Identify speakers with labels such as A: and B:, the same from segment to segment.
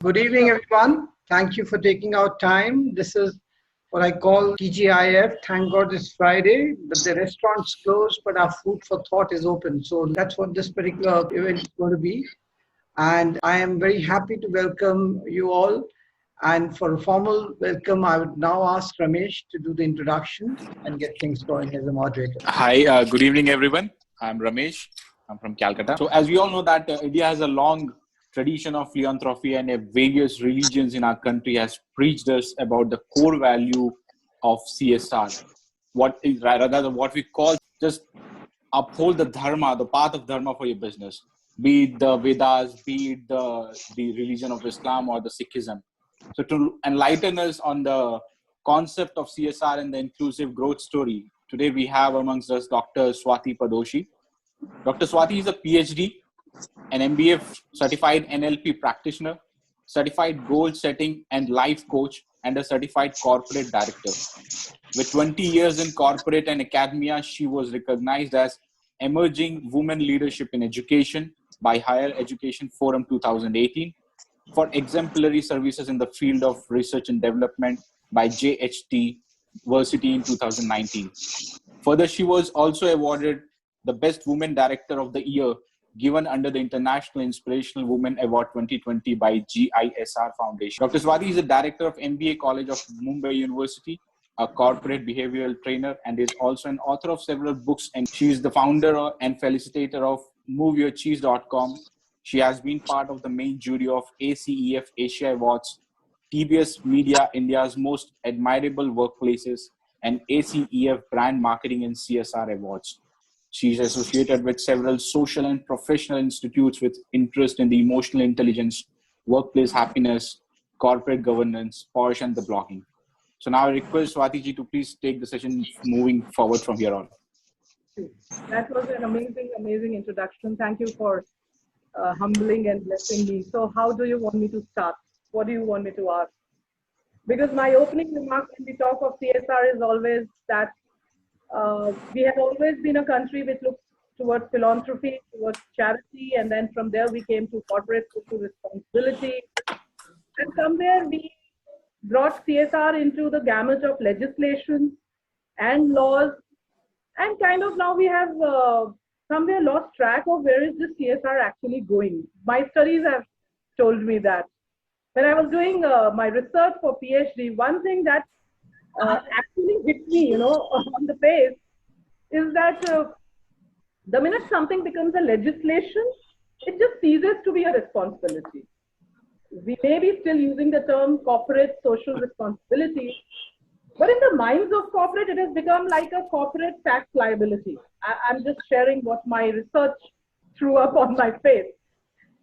A: Good evening, everyone. Thank you for taking out time. This is what I call TGIF. Thank God it's Friday, but the restaurant's closed, but our food for thought is open. So that's what this particular event is going to be. And I am very happy to welcome you all. And for a formal welcome, I would now ask Ramesh to do the introduction and get things going as a moderator.
B: Hi, good evening, everyone. I'm Ramesh. I'm from Calcutta. So as we all know that India has a long tradition of philanthropy, and various religions in our country has preached us about the core value of CSR. What is rather than what we call just uphold the dharma, the path of dharma for your business, be it the Vedas, be it the religion of Islam or the Sikhism. So to enlighten us on the concept of CSR and the inclusive growth story, today we have amongst us Dr. Swati Padoshi. Dr. Swati is a PhD, an MBA certified NLP practitioner, certified goal setting and life coach, and a certified corporate director. With 20 years in corporate and academia, she was recognized as Emerging Women Leadership in Education by Higher Education Forum 2018 for exemplary services in the field of research and development by JHT University in 2019. Further, she was also awarded the Best Women Director of the Year given under the International Inspirational Women Award 2020 by GISR Foundation. Dr. Swati is the director of MBA College of Mumbai University, a corporate behavioral trainer, and is also an author of several books. And she is the founder and felicitator of MoveYourCheese.com. She has been part of the main jury of ACEF Asia Awards, TBS Media India's Most Admirable Workplaces, and ACEF Brand Marketing and CSR Awards. She is associated with several social and professional institutes with interest in the emotional intelligence, workplace happiness, corporate governance, Porsche, and the blogging. So now I request Swati ji to please take the session moving forward from here on.
C: That was an amazing introduction. Thank you for humbling and blessing me. So how do you want me to start? What do you want me to ask? Because my opening remark when we talk of CSR is always that we have always been a country which looks towards philanthropy, towards charity, and then from there we came to corporate social responsibility. And somewhere we brought CSR into the gamut of legislation and laws, and kind of now we have somewhere lost track of where is this CSR actually going. My studies have told me that. When I was doing my research for PhD, one thing that actually hit me, on the face is that the minute something becomes a legislation, it just ceases to be a responsibility. We may be still using the term corporate social responsibility, but in the minds of corporate, it has become like a corporate tax liability. I'm just sharing what my research threw up on my face.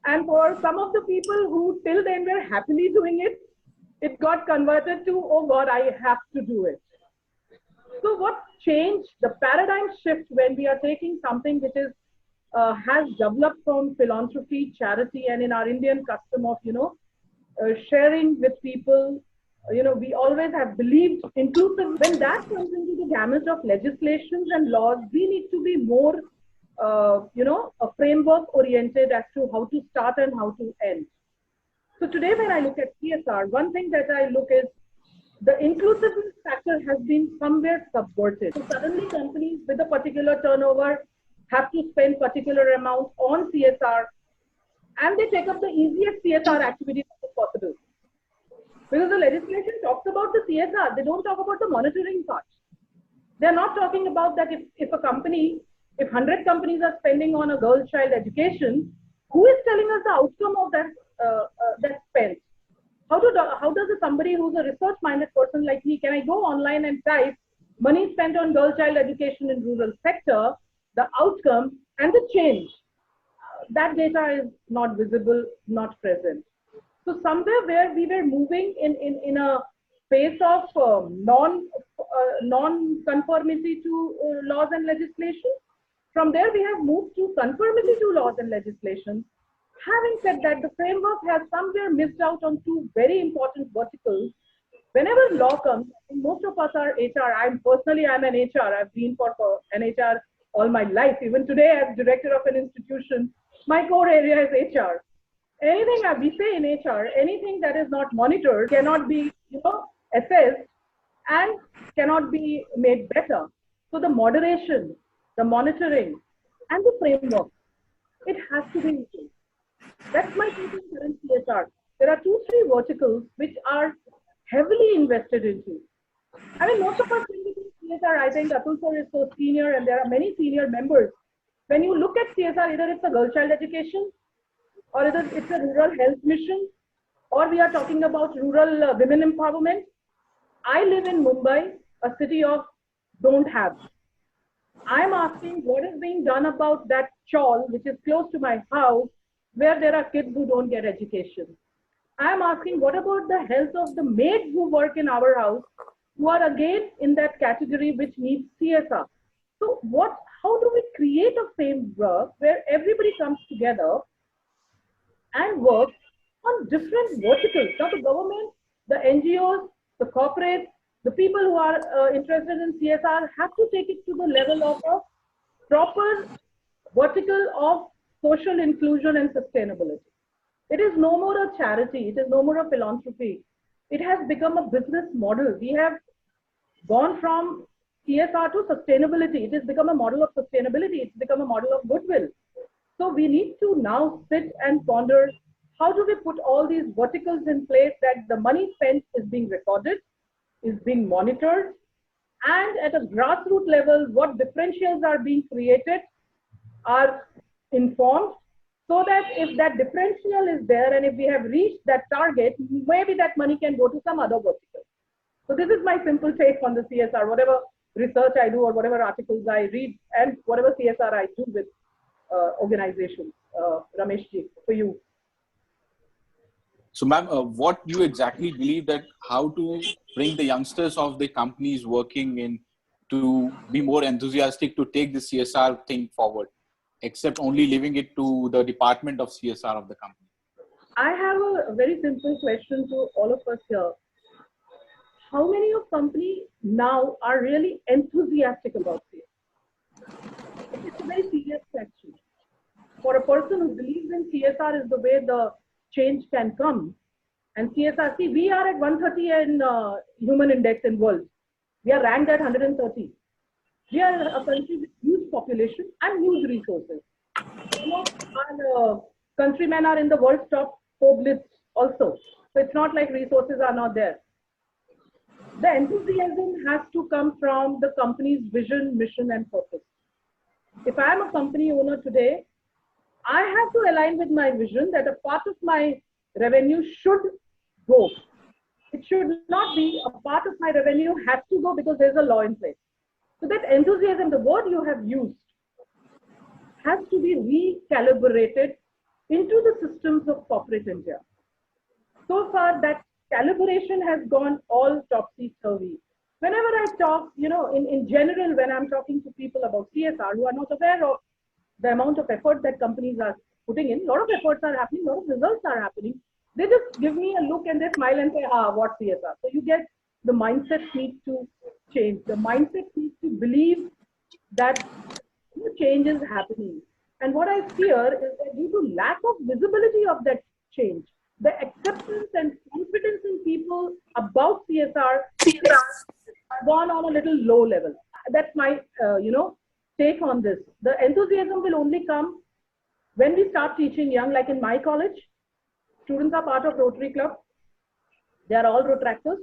C: And for some of the people who till then were happily doing it, it got converted to, oh God, I have to do it. So what changed, the paradigm shift when we are taking something which is has developed from philanthropy, charity, and in our Indian custom of, sharing with people, we always have believed inclusive. When that comes into the gamut of legislations and laws, we need to be more, a framework oriented as to how to start and how to end. So today when I look at CSR, one thing that I look is the inclusiveness factor has been somewhere subverted. So suddenly companies with a particular turnover have to spend particular amount on CSR, and they take up the easiest CSR activity that is possible. Because the legislation talks about the CSR, they don't talk about the monitoring part. They're not talking about that if a company, if 100 companies are spending on a girl child education, who is telling us the outcome of that that spend? How does somebody who's a research-minded person like me, can I go online and type money spent on girl child education in rural sector, the outcome and the change? That data is not visible, not present. So somewhere where we were moving in a space of non-conformity to laws and legislation, from there we have moved to conformity to laws and legislation. Having said that, the framework has somewhere missed out on two very important verticals. Whenever law comes, most of us are HR. I'm an HR. I've been for an HR all my life. Even today, as director of an institution, my core area is HR. anything we say in HR, anything that is not monitored cannot be, assessed and cannot be made better. So the moderation, the monitoring, and the framework, it has to be in place. That's my take on current CSR. There are 2-3 verticals which are heavily invested into. I mean, most of us think CSR, I think Atul sir is so senior and there are many senior members. When you look at CSR, either it's a girl child education, or either it's a rural health mission, or we are talking about rural women empowerment. I live in Mumbai, a city of don't have. I'm asking what is being done about that chawl, which is close to my house, where there are kids who don't get education. I'm asking what about the health of the maids who work in our house, who are again in that category which needs CSR. So how do we create a framework where everybody comes together and works on different verticals? Now the government, the NGOs, the corporates, the people who are interested in CSR have to take it to the level of a proper vertical of social inclusion and sustainability. It is no more a charity. It is no more a philanthropy. It has become a business model. We have gone from CSR to sustainability. It has become a model of sustainability. It's become a model of goodwill. So we need to now sit and ponder, how do we put all these verticals in place that the money spent is being recorded, is being monitored, and at a grassroots level, what differentials are being created are informed, so that if that differential is there and if we have reached that target, maybe that money can go to some other vertical. So this is my simple take on the CSR, whatever research I do or whatever articles I read and whatever CSR I do with organizations. Rameshji, for you.
B: So, ma'am, what you exactly believe that how to bring the youngsters of the companies working in to be more enthusiastic to take the CSR thing forward, except only leaving it to the department of CSR of the company?
C: I have a very simple question to all of us here. How many of companies now are really enthusiastic about CSR? It's a very serious question. For a person who believes in CSR is the way the change can come. And CSR, see, we are at 130 in human index in world. We are ranked at 130. We are a country with huge population and huge resources. Our countrymen are in the world's top 4 list also. So it's not like resources are not there. The enthusiasm has to come from the company's vision, mission, and purpose. If I am a company owner today, I have to align with my vision that a part of my revenue should go. It should not be a part of my revenue has to go because there's a law in place. So that enthusiasm, the word you have used, has to be recalibrated into the systems of corporate India. So far, that calibration has gone all topsy-turvy. Whenever I talk, in general, when I'm talking to people about CSR who are not aware of the amount of effort that companies are putting in, a lot of efforts are happening, a lot of results are happening. They just give me a look and they smile and say, what CSR? So you get the mindset needs to change. The mindset needs to believe that change is happening. And what I fear is that due to lack of visibility of that change, the acceptance and confidence in people about CSR has gone on a little low level. That's my, take on this. The enthusiasm will only come when we start teaching young, like in my college, students are part of Rotary Club. They are all Rotractors.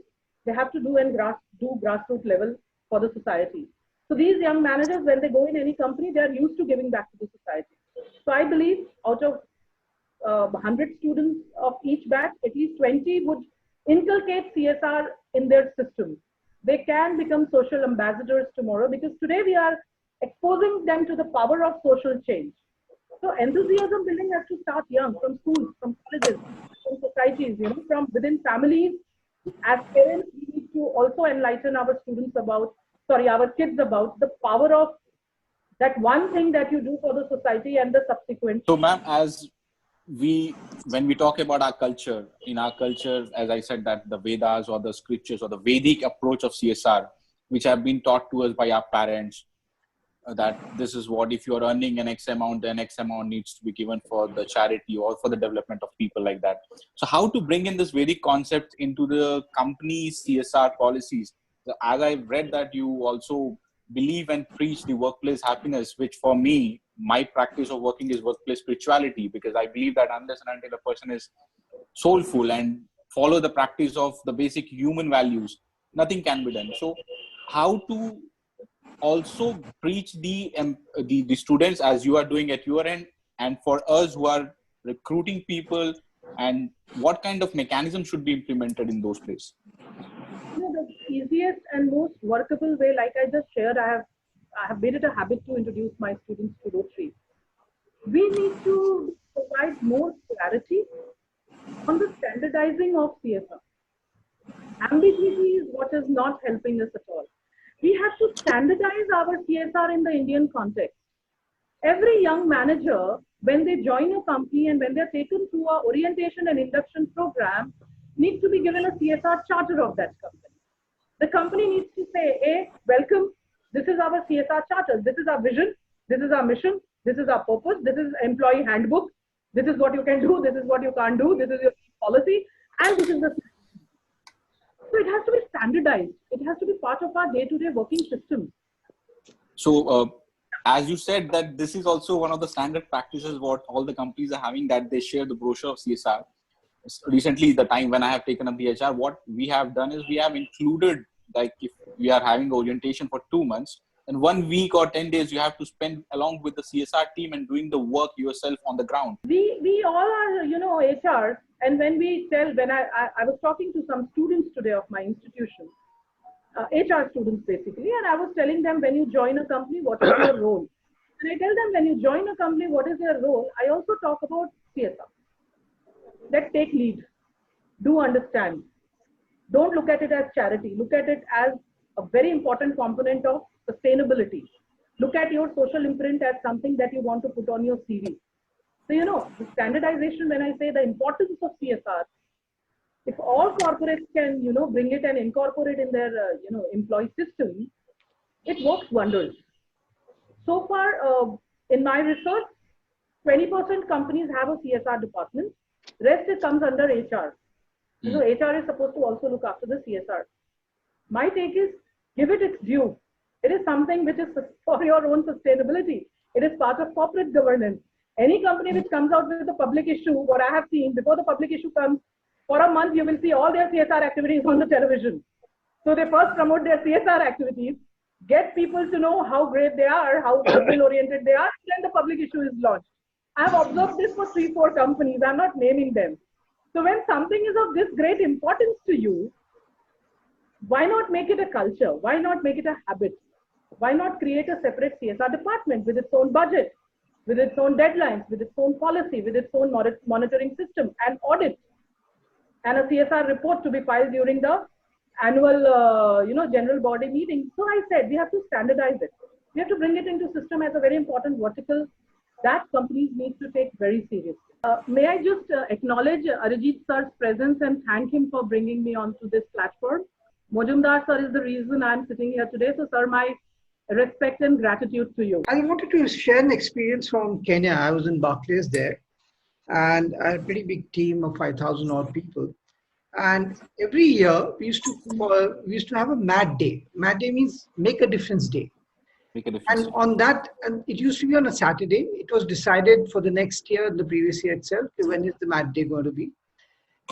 C: They have to do grassroots level for the society. So these young managers, when they go in any company, they are used to giving back to the society. So I believe out of 100 students of each batch, at least 20 would inculcate CSR in their system. They can become social ambassadors tomorrow, because today we are exposing them to the power of social change. So enthusiasm building has to start young, from schools, from colleges, from societies, from within families. As parents, we need to also enlighten our kids about the power of that one thing that you do for the society and the subsequent.
B: So, ma'am, when we talk about our culture, in our culture, as I said, that the Vedas or the scriptures or the Vedic approach of CSR, which have been taught to us by our parents, that this is what, if you're earning an X amount, then X amount needs to be given for the charity or for the development of people like that. So how to bring in this very concept into the company's CSR policies? So as I've read that you also believe and preach the workplace happiness, which for me, my practice of working is workplace spirituality, because I believe that unless and until a person is soulful and follow the practice of the basic human values, nothing can be done. So how to also preach the students as you are doing at your end, and for us who are recruiting people, and what kind of mechanism should be implemented in those places?
C: The easiest and most workable way, like I just shared, I have made it a habit to introduce my students to Rotary. We need to provide more clarity on the standardizing of CSR. Ambiguity is what is not helping us at all. We have to standardize our CSR in the Indian context. Every young manager, when they join a company and when they're taken through our orientation and induction program, needs to be given a CSR charter of that company. The company needs to say, hey, welcome, this is our CSR charter, this is our vision, this is our mission, this is our purpose, this is employee handbook, this is what you can do, this is what you can't do, this is your policy, and this is the... So it has to be standardized. It has to be part of our day-to-day working system.
B: So as you said that this is also one of the standard practices what all the companies are having, that they share the brochure of CSR. Recently, the time when I have taken up the HR, what we have done is we have included, like if we are having orientation for 2 months, and 1 week or 10 days you have to spend along with the CSR team and doing the work yourself on the ground.
C: We all are, HR. And when I was talking to some students today of my institution, HR students basically, and I was telling them, when you join a company, what is your role? And I tell them, when you join a company, what is your role? I also talk about CSR. That take lead, do understand. Don't look at it as charity. Look at it as a very important component of sustainability. Look at your social imprint as something that you want to put on your CV. So, the standardization, when I say the importance of CSR, if all corporates can, bring it and incorporate in their, employee system, it works wonders. So far, in my research, 20% companies have a CSR department. Rest, it comes under HR. So HR is supposed to also look after the CSR. My take is, give it its due. It is something which is for your own sustainability. It is part of corporate governance. Any company which comes out with a public issue, what I have seen, before the public issue comes, for a month, you will see all their CSR activities on the television. So they first promote their CSR activities, get people to know how great they are, how goal-oriented they are, then the public issue is launched. I have observed this for 3-4 companies. I'm not naming them. So when something is of this great importance to you, why not make it a culture? Why not make it a habit? Why not create a separate CSR department with its own budget, with its own deadlines, with its own policy, with its own monitoring system and audit, and a CSR report to be filed during the annual, general body meeting? So I said, we have to standardize it. We have to bring it into system as a very important vertical that companies need to take very seriously. May I just acknowledge Arijit sir's presence and thank him for bringing me onto this platform. Mojumdar sir is the reason I'm sitting here today. So sir, my respect and gratitude to you.
A: I wanted to share an experience from Kenya. I was in Barclays there, and I had a pretty big team of 5,000 odd people. And every year we used to have a MAD Day. MAD Day means Make a Difference Day. And on that, and it used to be on a Saturday. It was decided for the next year, the previous year itself, when is the MAD Day going to be.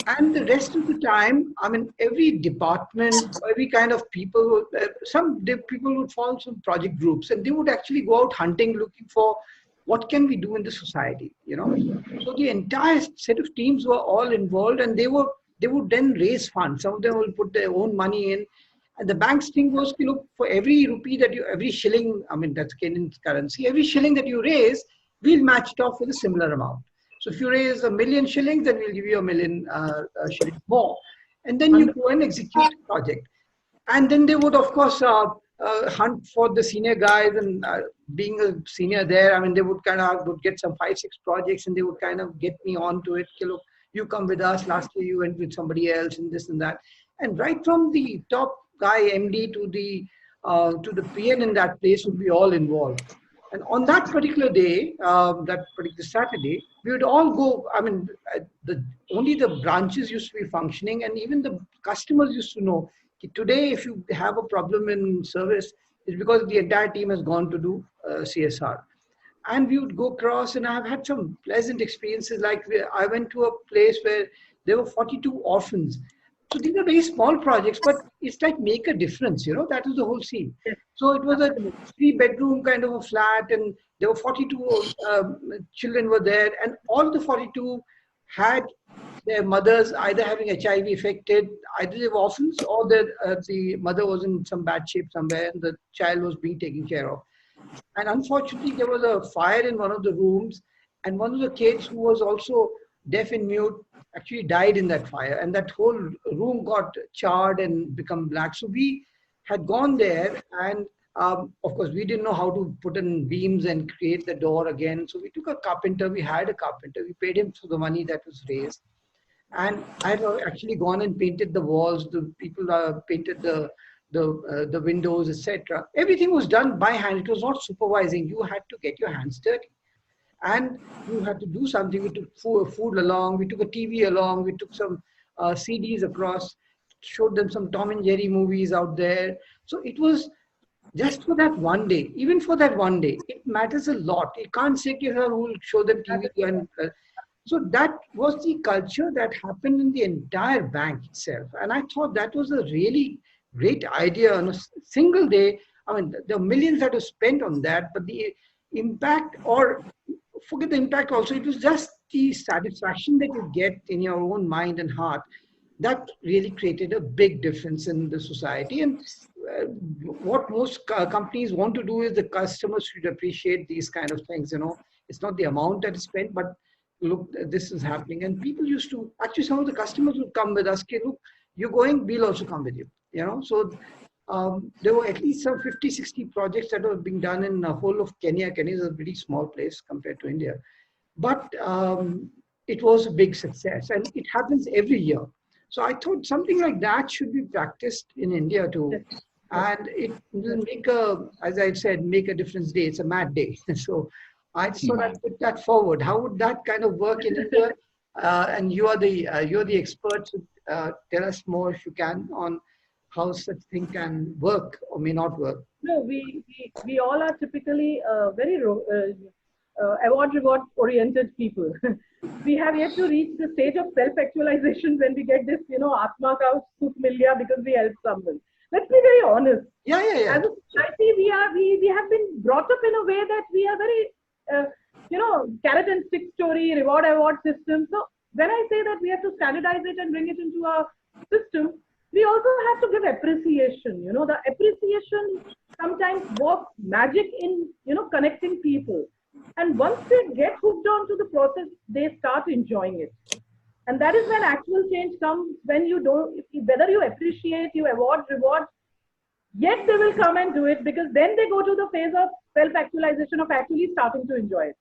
A: And the rest of the time, every department, every kind of people, people would form some project groups, and they would actually go out hunting, looking for what can we do in the society, So the entire set of teams were all involved, and they would then raise funds. Some of them will put their own money in. And the bank's thing was, for every rupee every shilling, that's Kenyan currency, every shilling that you raise, we'll match it off with a similar amount. So if you raise 1 million shillings, then we'll give you 1 million shillings more. And then you go and execute the project. And then they would, of course, hunt for the senior guys, and being a senior there, they would would get some 5-6 projects, and they would kind of get me onto it. Look, you come with us. Last year you went with somebody else, and this and that. And right from the top guy, MD, to the to the PN in that place would be all involved. And on that particular day, that particular Saturday, we would all go. I mean, only the branches used to be functioning, and even the customers used to know. Today, if you have a problem in service, it's because the entire team has gone to do CSR. And we would go across, and I've had some pleasant experiences. Like I went to a place where there were 42 orphans. So these are very small projects, but it's like make a difference, that was the whole scene. So it was a 3-bedroom kind of a flat, and there were 42 children were there, and all the 42 had their mothers either having HIV affected, either they were orphans, or the mother was in some bad shape somewhere, and the child was being taken care of. And unfortunately, there was a fire in one of the rooms, and one of the kids who was also deaf and mute actually died in that fire, and that whole room got charred and become black. So we had gone there, and of course, we didn't know how to put in beams and create the door again. So we took a carpenter. We hired a carpenter. We paid him for the money that was raised. And I had actually gone and painted the walls. The people painted the windows, etc. Everything was done by hand. It was not supervising. You had to get your hands dirty. And you had to do something. We took food along. We took a TV along. We took some CDs across, showed them some Tom and Jerry movies out there. So it was just for that one day. Even for that one day, it matters a lot. You can't say, we'll show them TV. And, so that was the culture that happened in the entire bank itself. And I thought that was a really great idea on a single day. I mean, there are millions that were spent on that, but the impact, or forget the impact also, it was just the satisfaction that you get in your own mind and heart that really created a big difference in the society. And what most companies want to do is the customers should appreciate these kind of things. It's not the amount that is spent, but look, this is happening. And people used to, actually some of the customers would come with us, okay, look, you're going, we'll also come with you. So there were at least some 50, 60 projects that were being done in the whole of Kenya. Kenya is a very small place compared to India. But it was a big success, and it happens every year. So I thought something like that should be practiced in India too. And it will make as I said, make a difference day. It's a mad day. So I thought I'd put that forward. How would that kind of work in India? And you're the experts. Tell us more if you can on how such thing can work or may not work.
C: No, we all are typically very award-reward oriented people. We have yet to reach the stage of self-actualization when we get this, Atma ka sukh mil gaya because we help someone. Let's be very honest.
A: Yeah.
C: As a society, we have been brought up in a way that we are very, carrot and stick story, reward system. So when I say that we have to standardize it and bring it into a system, we also have to give appreciation. The appreciation sometimes works magic in, connecting people. And once they get hooked onto the process, they start enjoying it. And that is when actual change comes, when you don't, whether you appreciate, you award, reward, yet they will come and do it, because then they go to the phase of self-actualization, of actually starting to enjoy it.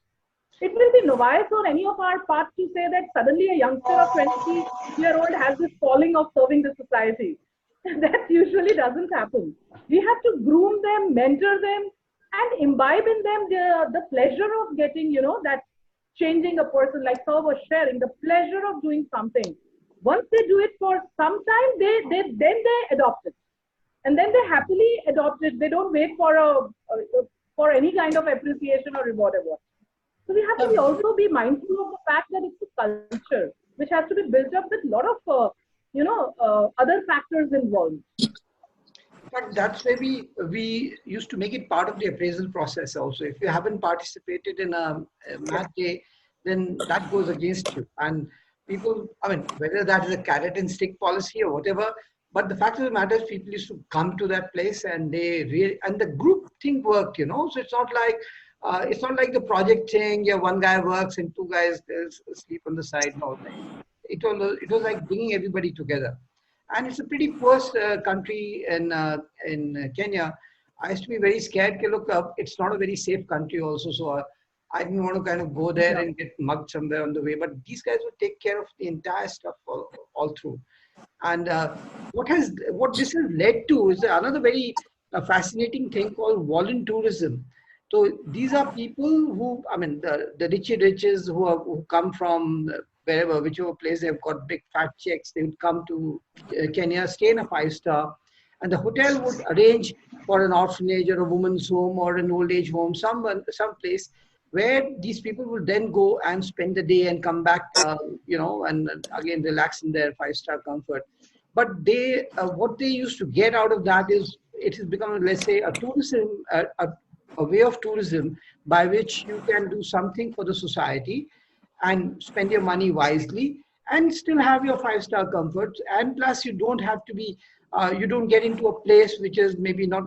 C: It will be novice on any of our part to say that suddenly a youngster of 20-year-old has this calling of serving the society. That usually doesn't happen. We have to groom them, mentor them, and imbibe in them the pleasure of getting, that changing a person, like Saur was sharing, the pleasure of doing something. Once they do it for some time, then they adopt it. And then they happily adopt it. They don't wait for any kind of appreciation or reward. So we have to also be mindful of the fact that it's a culture which has to be built up with a lot of, other factors involved.
A: In fact, that's where we used to make it part of the appraisal process also. If you haven't participated in a math day, then that goes against you. And people, whether that is a carrot and stick policy or whatever, but the fact of the matter is people used to come to that place and and the group thing worked, So it's not like the project thing, one guy works and two guys sleep on the side all day. It was like bringing everybody together. And it's a pretty poor country in Kenya. I used to be very scared. Look, it's not a very safe country also. So I didn't want to kind of go there and get mugged somewhere on the way. But these guys would take care of the entire stuff all through. And what this has led to is another very a fascinating thing called voluntourism. So these are people who, I mean, the richy riches who come from wherever, whichever place they've got big fat checks, they would come to Kenya, stay in a 5-star, and the hotel would arrange for an orphanage or a woman's home or an old age home, some place where these people will then go and spend the day and come back, and again relax in their 5-star comfort. But what they used to get out of that is it has become, let's say, a tourism, a way of tourism by which you can do something for the society and spend your money wisely and still have your 5-star comforts. And plus, you don't have to be, you don't get into a place which is maybe not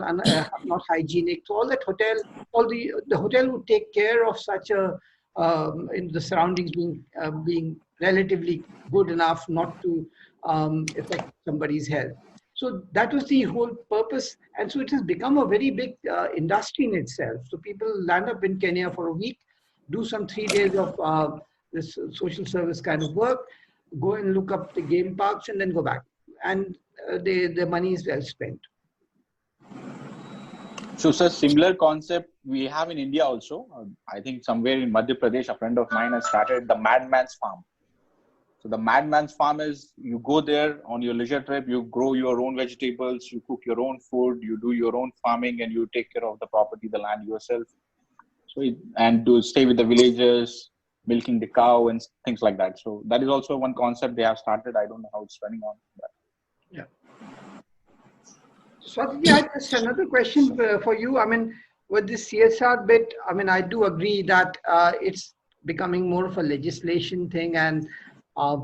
A: hygienic. So all the hotel would take care of such in the surroundings being relatively good enough not to affect somebody's health. So that was the whole purpose. And so it has become a very big industry in itself. So people land up in Kenya for a week, do some 3 days of this social service kind of work, go and look up the game parks and then go back. And the money is well spent.
B: So, sir, similar concept we have in India also. I think somewhere in Madhya Pradesh, a friend of mine has started the Madman's Farm. So the Madman's Farm is, you go there on your leisure trip, you grow your own vegetables, you cook your own food, you do your own farming, and you take care of the property, the land yourself. So and to stay with the villagers, milking the cow and things like that. So that is also one concept they have started. I don't know how it's running on. But.
A: Yeah. Swati, I just another question for you. I mean, with this CSR bit, I mean, I do agree that it's becoming more of a legislation thing, and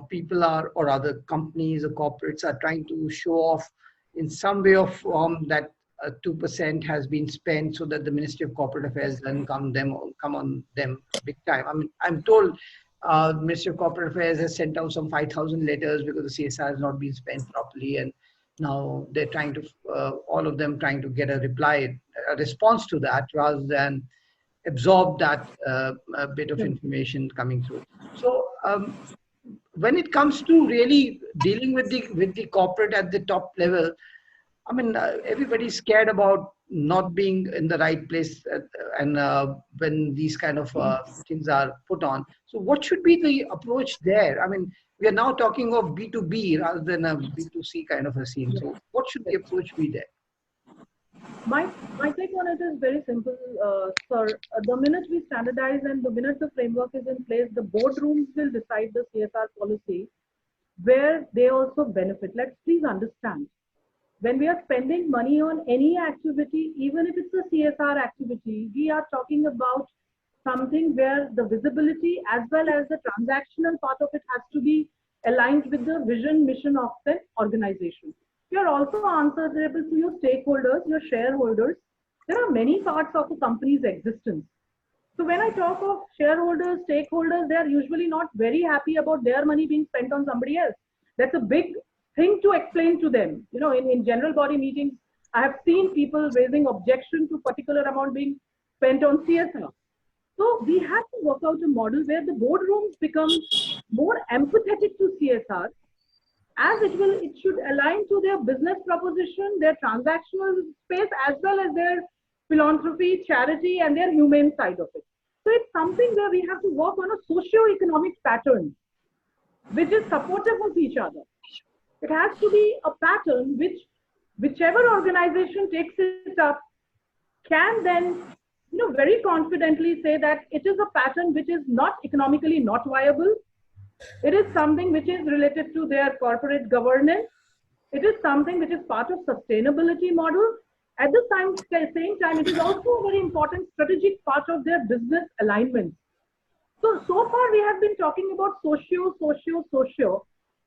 A: people are, or other companies or corporates are trying to show off in some way or form that 2% has been spent so that the Ministry of Corporate Affairs doesn't come on them big time. I mean, I'm told Ministry of Corporate Affairs has sent out some 5,000 letters because the CSR has not been spent properly, and now they're trying to, all of them trying to get a response to that rather than absorb that bit of information coming through. So when it comes to really dealing with the corporate at the top level, I mean, everybody's scared about not being in the right place and when these kind of things are put on. So what should be the approach there? I mean, we are now talking of B2B rather than a B2C kind of a scene. So what should the approach be there?
C: My take on it is very simple, sir. The minute we standardize and the minute the framework is in place, the boardrooms will decide the CSR policy where they also benefit. Let's please understand. When we are spending money on any activity, even if it's a CSR activity, we are talking about something where the visibility as well as the transactional part of it has to be aligned with the vision, mission of the organization. You are also answerable to your stakeholders, your shareholders. There are many parts of a company's existence. So when I talk of shareholders, stakeholders, they are usually not very happy about their money being spent on somebody else. That's a big thing to explain to them. You know, in general body meetings, I have seen people raising objection to particular amount being spent on CSR. So we have to work out a model where the boardrooms become more empathetic to CSR, as it should align to their business proposition, their transactional space, as well as their philanthropy, charity, and their humane side of it. So it's something where we have to work on a socio-economic pattern, which is supportive of each other. It has to be a pattern which, whichever organization takes it up, can then, very confidently say that it is a pattern which is not economically not viable. It is something which is related to their corporate governance. It is something which is part of sustainability model. At the same time, it is also a very important strategic part of their business alignment. So far we have been talking about socio.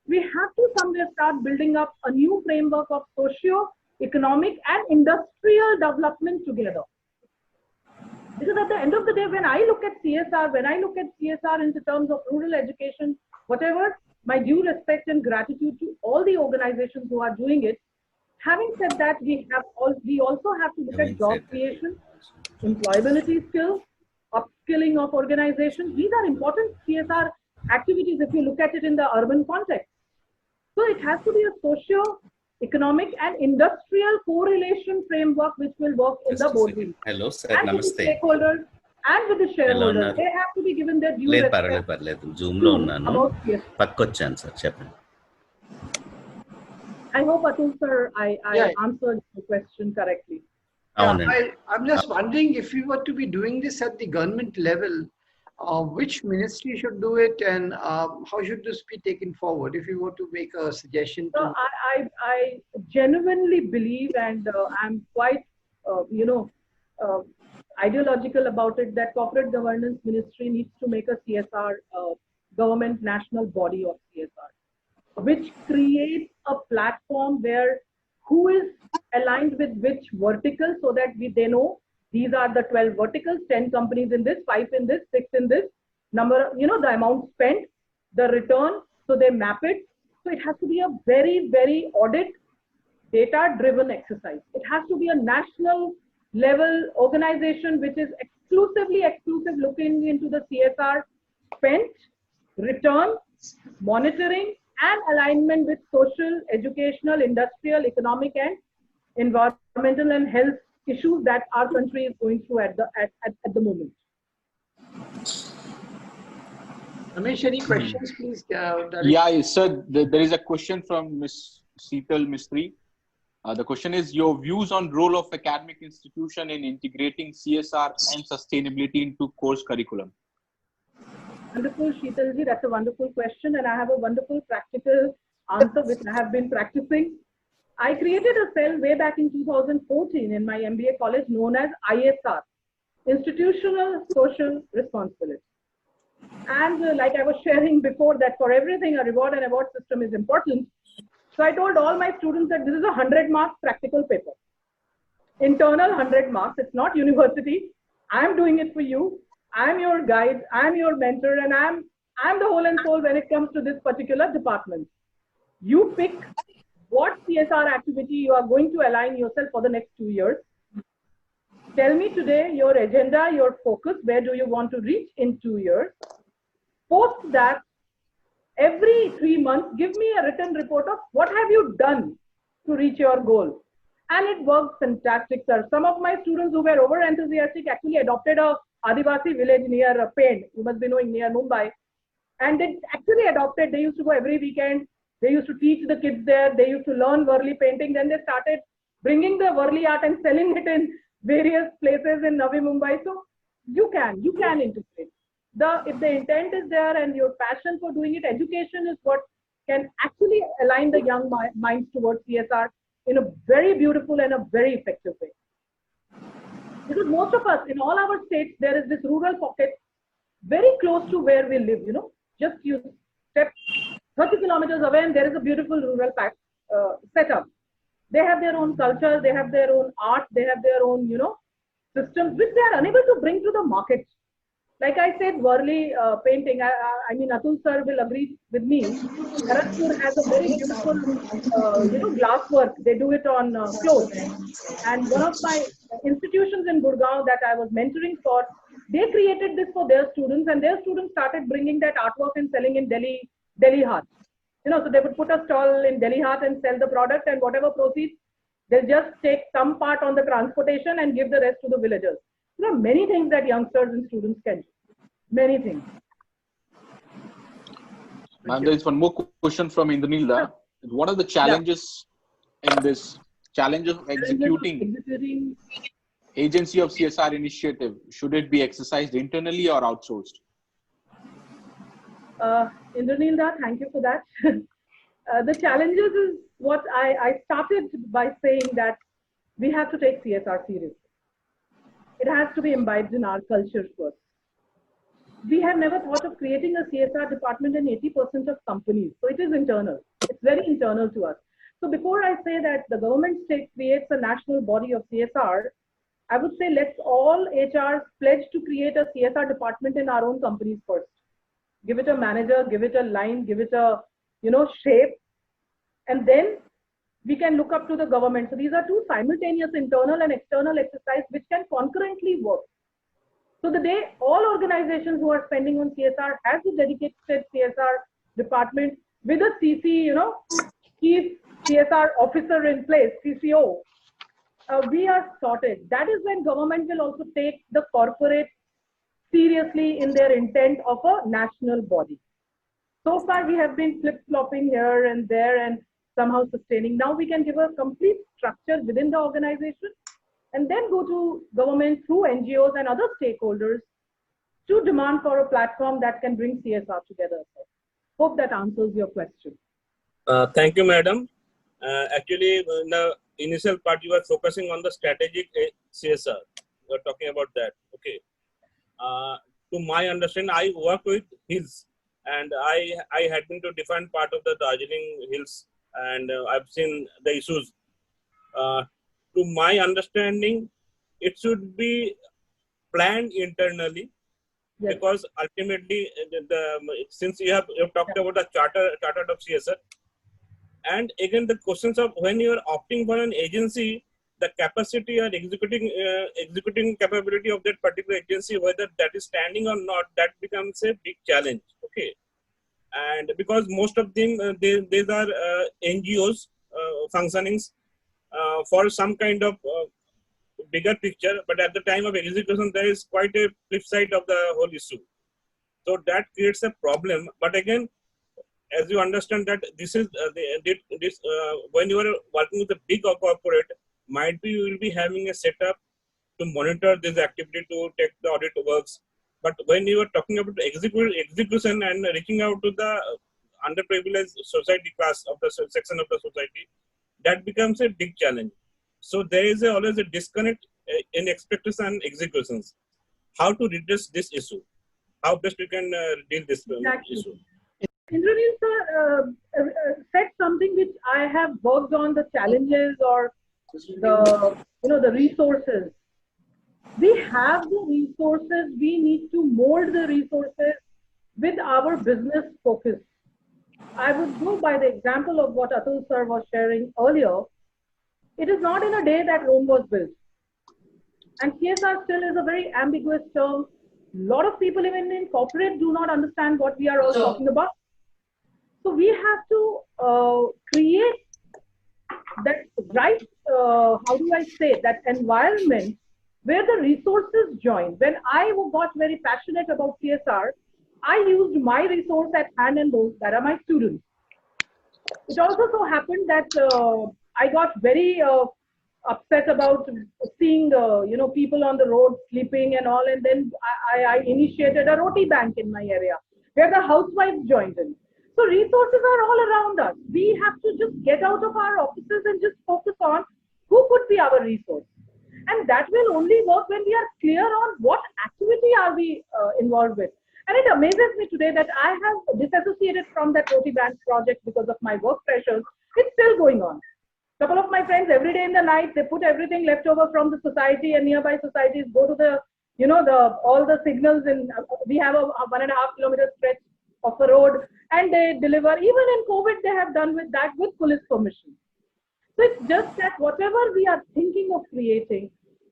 C: We have to somewhere start building up a new framework of socio-economic and industrial development together. Because at the end of the day, when I look at CSR in terms of rural education, whatever, my due respect and gratitude to all the organizations who are doing it. Having said that, we also have to look at job creation, employability skills, upskilling of organizations. These are important CSR activities if you look at it in the urban context. So it has to be a economic and industrial correlation framework which will work in the boardroom.
D: Hello, sir.
C: And with the stakeholders and with the shareholders, they have to be given their due respect.
D: Zoom lo unnanu. Pakkochanu sir, cheppandi.
C: I hope Atul sir, I answered the question correctly.
A: I'm just wondering if we were to be doing this at the government level, which ministry should do it, and how should this be taken forward? If you were to make a suggestion.
C: So I genuinely believe, and I'm quite, ideological about it, that corporate governance ministry needs to make a CSR government national body of CSR, which creates a platform where who is aligned with which vertical, so that they know these are the 12 verticals, 10 companies in this, 5 in this, 6 in this, number, the amount spent, the return, so they map it. So it has to be a very, very audit, data-driven exercise. It has to be a national level organization which is exclusive looking into the CSR spent, return, monitoring, and alignment with social, educational, industrial, economic, and environmental and health issues that our country is going through at the moment.
A: Ramesh, any questions, please?
B: Sir. There is a question from Ms. Seetal Mistry. The question is your views on role of academic institution in integrating CSR and sustainability into course curriculum.
C: Wonderful, Sheetalji. That's a wonderful question, and I have a wonderful practical answer which I have been practicing. I created a cell way back in 2014 in my MBA college known as ISR, Institutional Social Responsibility. And like I was sharing before, that for everything a reward and award system is important. So I told all my students that this is a 100-mark practical paper. Internal 100 marks. It's not university. I'm doing it for you. I'm your guide. I'm your mentor, and I'm the whole and soul when it comes to this particular department. You pick what CSR activity you are going to align yourself for the next 2 years. Tell me today your agenda, your focus, where do you want to reach in 2 years. Post that, every 3 months, give me a written report of what have you done to reach your goal. And it worked fantastic, sir. Some of my students who were over enthusiastic actually adopted a Adivasi village near Pend, you must be knowing, near Mumbai. And they actually adopted, they used to go every weekend. They used to teach the kids there. They used to learn Varli painting. Then they started bringing the Varli art and selling it in various places in Navi Mumbai. So you can integrate. If the intent is there and your passion for doing it, education is what can actually align the young minds towards CSR in a very beautiful and a very effective way. Because most of us, in all our states, there is this rural pocket very close to where we live, just you step 30 kilometers away and there is a beautiful rural setup. They have their own culture, they have their own art, they have their own, systems which they are unable to bring to the market. Like I said, Varli painting, I mean, Atul sir will agree with me. Bharatpur has a very beautiful, glass work. They do it on clothes. And one of my institutions in Gurgaon that I was mentoring for, they created this for their students, and their students started bringing that artwork and selling in Delhi Haat. So they would put a stall in Delhi Haat and sell the product, and whatever proceeds, they'll just take some part on the transportation and give the rest to the villagers. There are many things that youngsters and students can do. Many things.
B: Ma'am, there is one more question from Indranilda. What are the challenges in this challenge of executing agency of CSR initiative? Should it be exercised internally or outsourced?
C: Indranilda, thank you for that. The challenges is what I started by saying, that we have to take CSR seriously. It has to be imbibed in our culture first. We have never thought of creating a CSR department in 80% of companies. So it is internal. It's very internal to us. So before I say that the government creates a national body of CSR, I would say let's all HRs pledge to create a CSR department in our own companies first. Give it a manager, give it a line, give it a shape, and then we can look up to the government. So these are two simultaneous internal and external exercises which can concurrently work. So the day all organizations who are spending on CSR has a dedicated CSR department with a CC, chief CSR officer in place, CCO, we are sorted. That is when government will also take the corporate seriously in their intent of a national body. So far, we have been flip-flopping here and there and somehow sustaining. Now we can give a complete structure within the organization and then go to government through NGOs and other stakeholders to demand for a platform that can bring CSR together. Hope that answers your question.
E: Thank you, madam. Actually, in the initial part, you were focusing on the strategic CSR. You were talking about that. Okay. To my understanding, I work with hills, and I had been to different part of the Darjeeling hills, and I've seen the issues. To my understanding, it should be planned internally. Yes. Because ultimately, since you have talked about the charter of CSR, and again the questions of when you are opting for an agency, the capacity or executing capability of that particular agency, whether that is standing or not, that becomes a big challenge. Okay, and because most of them these are NGOs functionings for some kind of bigger picture, but at the time of execution, there is quite a flip side of the whole issue. So that creates a problem. But again, as you understand that this is when you are working with a big corporate, might be you will be having a setup to monitor this activity to take the audit works. But when you are talking about execution and reaching out to the underprivileged society class of the section of the society, that becomes a big challenge. So there is always a disconnect in expectation and executions. How to redress this issue? How best we can deal this issue?
C: Indranil sir said something which I have worked on, the challenges or the resources. We have the resources. We need to mold the resources with our business focus. I would go by the example of what Atul sir was sharing earlier. It is not in a day that Rome was built. And CSR still is a very ambiguous term. A lot of people even in corporate do not understand what we are all talking about. So we have to create that right, how do I say, that environment where the resources join. When I got very passionate about CSR, I used my resource at hand and those that are my students. It also so happened that I got very upset about seeing people on the road sleeping and all, and then I initiated a roti bank in my area where the housewives joined in. So resources are all around us. We have to just get out of our offices and just focus on who could be our resource, and that will only work when we are clear on what activity are we involved with. And it amazes me today that I have disassociated from that roti bank project because of my work pressures. It's still going on. Couple of my friends, every day in the night, they put everything left over from the society and nearby societies, go to the, all the signals in, we have a 1.5 kilometer stretch of a road, and they deliver. Even in COVID, they have done with that with police permission. So it's just that whatever we are thinking of creating,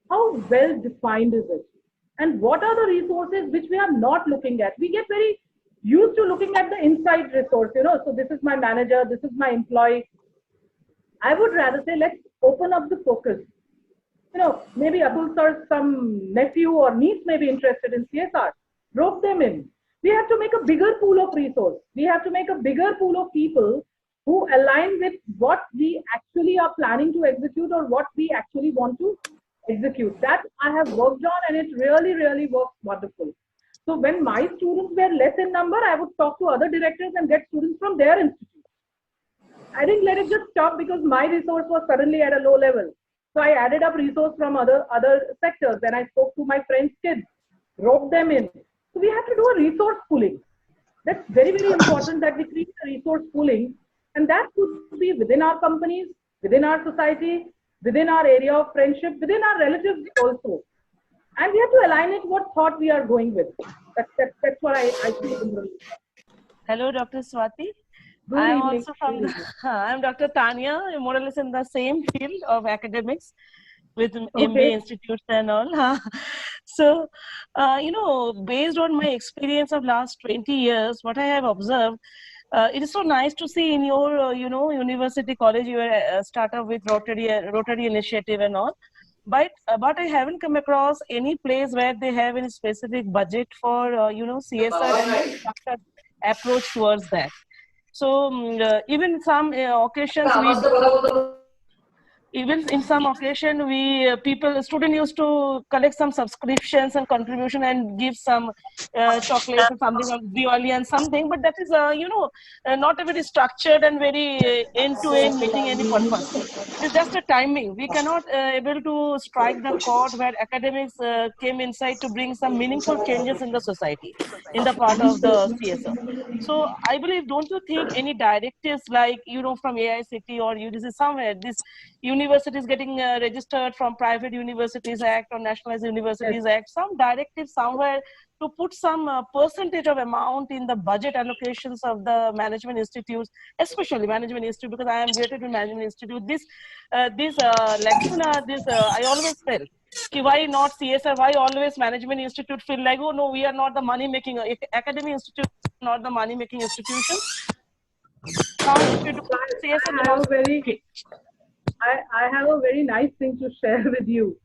C: how well defined is it? And what are the resources which we are not looking at? We get very used to looking at the inside resource, so this is my manager, this is my employee. I would rather say, let's open up the focus. Maybe Atul sir's some nephew or niece may be interested in CSR. Rope them in. We have to make a bigger pool of resource. We have to make a bigger pool of people who align with what we actually are planning to execute or what we actually want to execute. That I have worked on, and it really, really works wonderful. So when my students were less in number, I would talk to other directors and get students from their institute. I didn't let it just stop because my resource was suddenly at a low level. So I added up resource from other sectors, and I spoke to my friends' kids, roped them in. So we have to do a resource pooling. That's very, very important that we create a resource pooling, and that could be within our companies, within our society, within our area of friendship, within our relatives also. And we have to align it what thought we are going with. That's what I feel.
F: Hello, Dr. Swati. I'm also from I'm Dr. Tanya, more or less in the same field of academics with MBA institutes and all. So, based on my experience of last 20 years, what I have observed, It is so nice to see in your, university college, you start up with Rotary initiative and all. But I haven't come across any place where they have any specific budget for, CSR and a structured approach towards that. So even some occasions even in some occasion we student used to collect some subscriptions and contribution and give some chocolates or something on Diwali and something, but that is not a very structured and very end-to-end meeting any purpose. It's just a timing. We cannot able to strike the chord where academics came inside to bring some meaningful changes in the society in the part of the CSR. So I believe, don't you think any directives like from AICT or UGC somewhere, this universities getting registered from Private Universities Act or Nationalized Universities Act, some directive somewhere to put some percentage of amount in the budget allocations of the management institutes, especially management institute, because I am related to management institute. This Laxana, I always felt, why not CSR? Why always management institute feel like, oh no, we are not the money making academic institute, not the money making institution. Now, if you do CSR,
C: I have a very nice thing to share with you.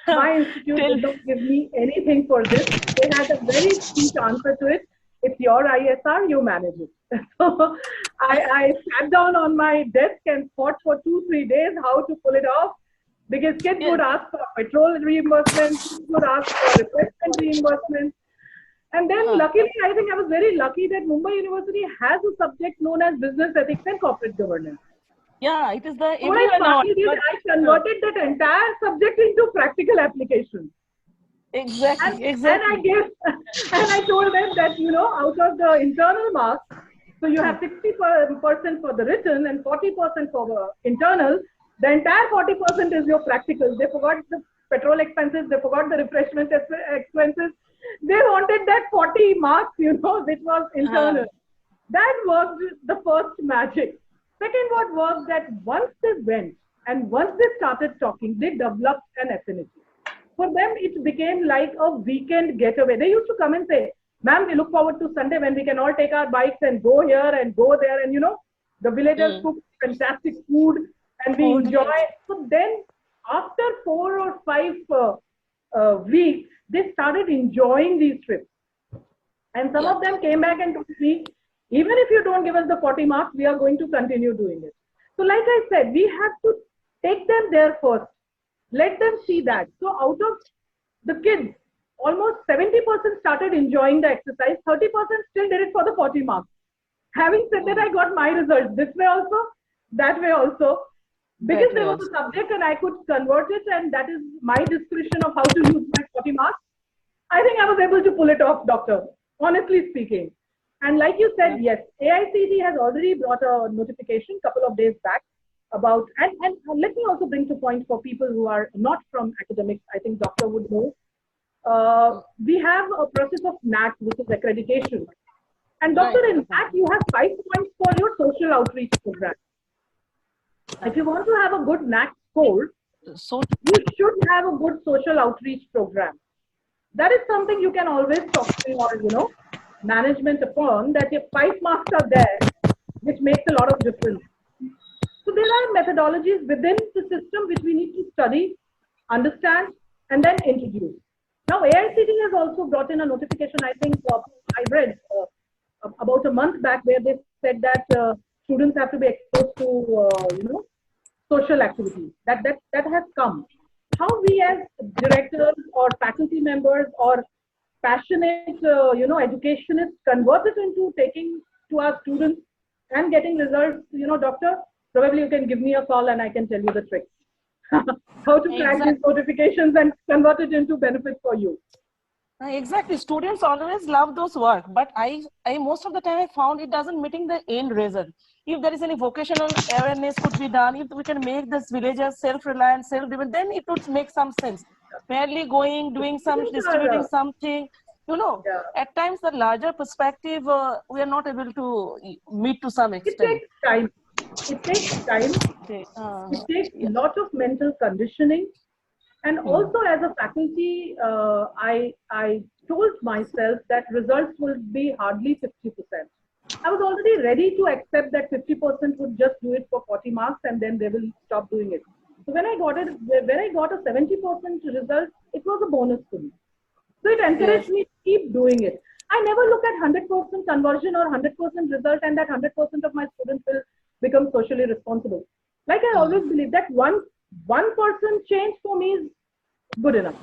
C: My institute did not give me anything for this. They had a very sweet answer to it. It's your ISR, you manage it. So I sat down on my desk and thought for 2-3 days how to pull it off, because kids would ask for petrol reimbursement, kids would ask for refreshment reimbursement. And then luckily, I think I was very lucky that Mumbai University has a subject known as business ethics and corporate governance.
F: Yeah, it is the.
C: What I converted that entire subject into practical application.
F: Exactly.
C: And I told them that, out of the internal marks, so you have 60% for the written and 40% for the internal. The entire 40% is your practical. They forgot the petrol expenses. They forgot the refreshment expenses. They wanted that 40 marks, which was internal. That was the first magic. Second, what was that once they went and once they started talking, they developed an affinity. For them, it became like a weekend getaway. They used to come and say, ma'am, we look forward to Sunday when we can all take our bikes and go here and go there. And, the villagers cook fantastic food and we enjoy. So then after 4 or 5 weeks, they started enjoying these trips. And some of them came back and told me, even if you don't give us the 40 marks, we are going to continue doing it. So like I said, we have to take them there first. Let them see that. So out of the kids, almost 70% started enjoying the exercise. 30% still did it for the 40 marks. Having said that, I got my results this way also, that way also. Because there was a subject and I could convert it, and that is my discretion of how to use my 40 marks. I think I was able to pull it off, doctor, honestly speaking. And like you said, yes, AICT has already brought a notification a couple of days back about, and let me also bring to point for people who are not from academics, I think doctor would know. We have a process of NAC, which is accreditation. And doctor, in NAC, you have 5 points for your social outreach program. If you want to have a good NAC score, you should have a good social outreach program. That is something you can always talk to your, management upon, that if 5 marks are there, which makes a lot of difference. So there are methodologies within the system which we need to study, understand, and then introduce. Now AICT has also brought in a notification, I think I read about a month back, where they said that students have to be exposed to, social activities. That has come. How we as directors or faculty members or passionate, educationists convert it into taking to our students and getting results, doctor, probably you can give me a call and I can tell you the trick. How to crack these notifications and convert it into benefits for you.
F: Exactly. Students always love those work, but I most of the time I found it doesn't meeting the end result. If there is any vocational awareness could be done, if we can make this villagers self-reliant, self-driven, then it would make some sense. Merely going, doing some, distributing something, at times the larger perspective, we are not able to meet to some extent.
C: It takes time. It takes a lot of mental conditioning. And also as a faculty, I told myself that results will be hardly 50%. I was already ready to accept that 50% would just do it for 40 marks and then they will stop doing it. So when I got a 70% result, it was a bonus to me. So it encouraged me to keep doing it. I never look at 100% conversion or 100% result and that 100% of my students will become socially responsible. Like I always believe that one person change for me is good enough.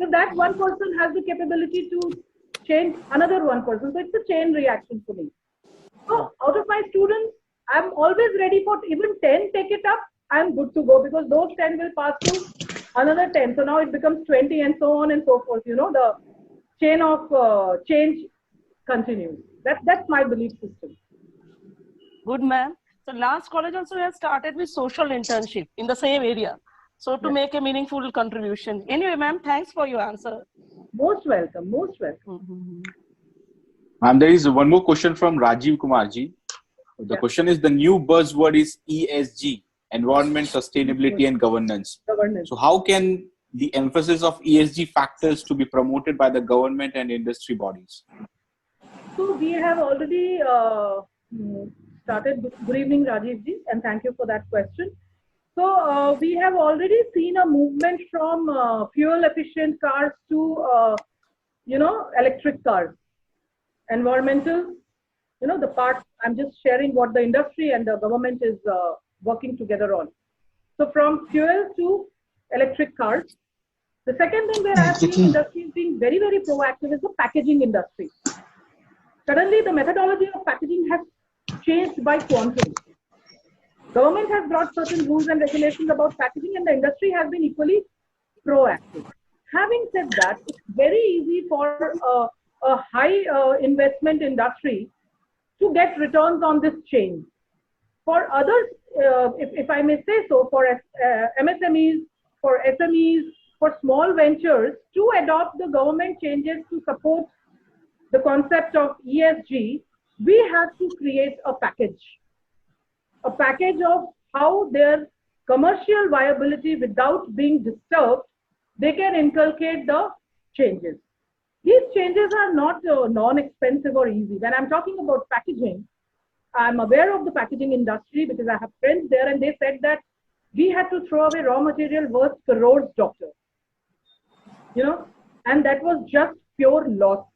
C: So that one person has the capability to change another one person. So it's a chain reaction for me. So out of my students, I'm always ready for even 10 take it up. I'm good to go because those 10 will pass to another 10. So now it becomes 20 and so on and so forth. You know, the chain of change continues. That's my belief system.
F: Good, ma'am. So last college also has started with social internship in the same area. So to make a meaningful contribution. Anyway, ma'am, thanks for your answer.
C: Most welcome. Most welcome.
B: And there is one more question from Rajiv Kumarji. The question is, the new buzzword is ESG, environment, sustainability and governance. So how can the emphasis of ESG factors to be promoted by the government and industry bodies?
C: So we have already started. Good evening, Rajiv ji, and thank you for that question. So we have already seen a movement from fuel efficient cars to, electric cars. Environmental, the part, I'm just sharing what the industry and the government is working together on. So from fuel to electric cars. The second thing where I have seen industry is being very, very proactive is the packaging industry. Suddenly the methodology of packaging has changed by quantum. Government has brought certain rules and regulations about packaging and the industry has been equally proactive. Having said that, it's very easy for a high investment industry to get returns on this change. For others, if I may say so, for MSMEs, for SMEs, for small ventures to adopt the government changes to support the concept of ESG, we have to create a package of how their commercial viability without being disturbed, they can inculcate the changes. These changes are not non-expensive or easy. When I'm talking about packaging, I'm aware of the packaging industry because I have friends there and they said that we had to throw away raw material worth crores, doctor. And that was just pure loss.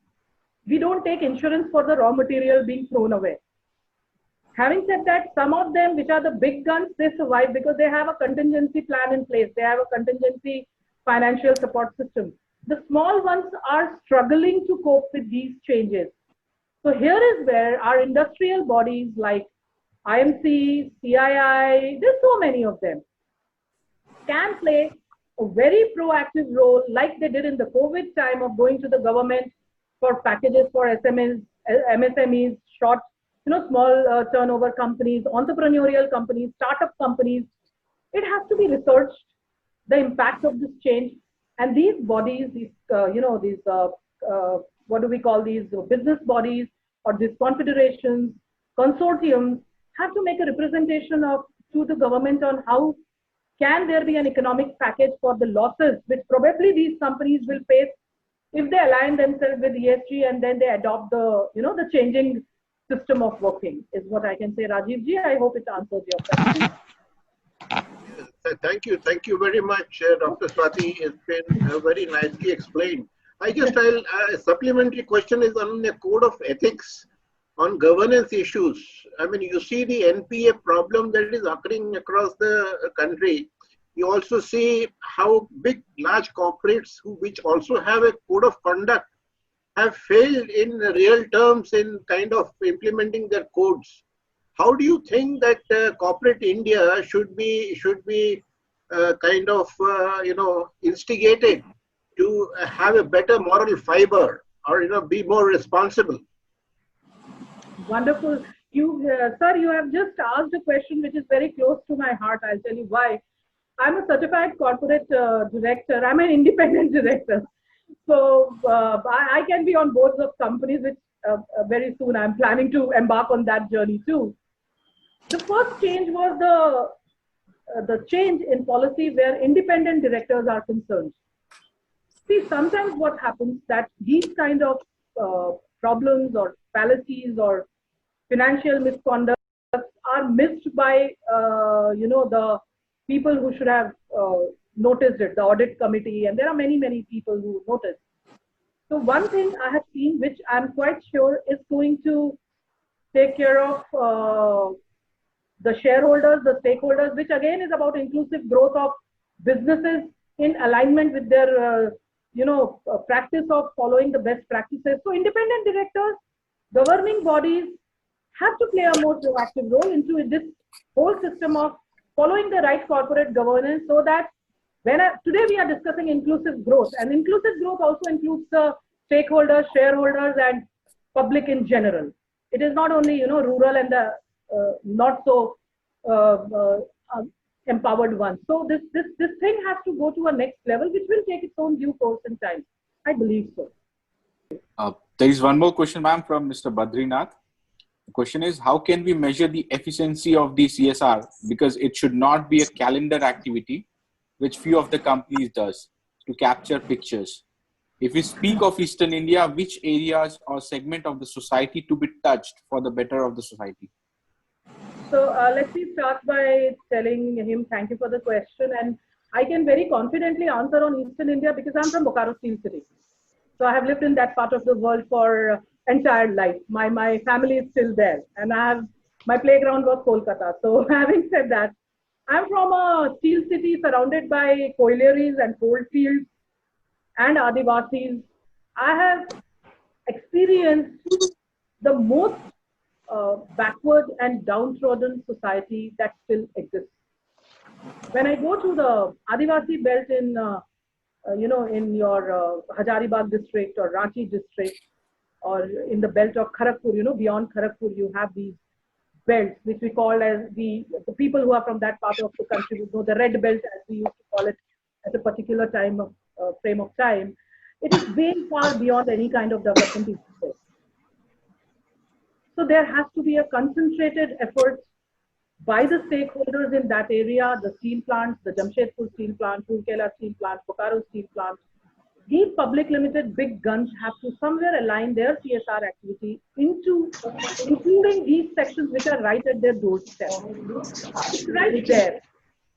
C: We don't take insurance for the raw material being thrown away. Having said that, some of them, which are the big guns, they survive because they have a contingency plan in place. They have a contingency financial support system. The small ones are struggling to cope with these changes. So here is where our industrial bodies like IMC, CII, there's so many of them, can play a very proactive role like they did in the COVID time of going to the government for packages for SMEs, MSMEs, short, small turnover companies, entrepreneurial companies, startup companies. It has to be researched, the impact of this change. And these bodies, what do we call these business bodies or these confederations, consortiums, have to make a representation to the government on how can there be an economic package for the losses which probably these companies will face if they align themselves with ESG and then they adopt the changing system of working, is what I can say. Rajiv ji, I hope it answers your question.
G: Thank you very much, Dr. Swati. It's been very nicely explained. A supplementary question is on the code of ethics on governance issues. I mean, you see the NPA problem that is occurring across the country. You also see how large corporates which also have a code of conduct have failed in real terms in kind of implementing their codes. How do you think that corporate India should be instigated to have a better moral fiber or be more responsible?
C: Wonderful. Sir, you have just asked a question which is very close to my heart. I'll tell you why. I'm a certified corporate director. I'm an independent director. So I can be on boards of companies which very soon I'm planning to embark on that journey too. The first change was the change in policy where independent directors are concerned. See, sometimes what happens that these kind of problems or fallacies or financial misconduct are missed by, the people who should have noticed it, the audit committee, and there are many, many people who noticed. So one thing I have seen, which I'm quite sure is going to take care of the shareholders, the stakeholders, which again is about inclusive growth of businesses in alignment with their, practice of following the best practices. So independent directors, governing bodies have to play a more proactive role into this whole system of following the right corporate governance, so that today we are discussing inclusive growth, and inclusive growth also includes the stakeholders, shareholders, and public in general. It is not only rural and the not so empowered ones. So this thing has to go to a next level, which will take its own due course in time. I believe so.
B: There is one more question, ma'am, from Mr. Badrinath. The question is, how can we measure the efficiency of the CSR? Because it should not be a calendar activity, which few of the companies does, to capture pictures. If we speak of Eastern India, which areas or segment of the society to be touched for the better of the society?
C: So let me start by telling him thank you for the question, and I can very confidently answer on Eastern India because I'm from Bokaro Steel City. So I have lived in that part of the world for entire life. My family is still there, and my playground was Kolkata. So having said that, I'm from a steel city surrounded by collieries and coal fields and Adivasis. I have experienced the most backward and downtrodden society that still exists. When I go to the Adivasi belt in, in your Hazaribagh district or Ranchi district, or in the belt of Kharagpur, beyond Kharagpur, you have these belts, which we call as the people who are from that part of the country would know the red belt, as we used to call it at a particular time of frame of time. It is way far beyond any kind of development. So there has to be a concentrated effort by the stakeholders in that area, the steel plants, the Jamshedpur steel plant, Rourkela steel plant, Bokaro steel plant. These public limited big guns have to somewhere align their CSR activity into including these sections which are right at their doorstep. It's right there.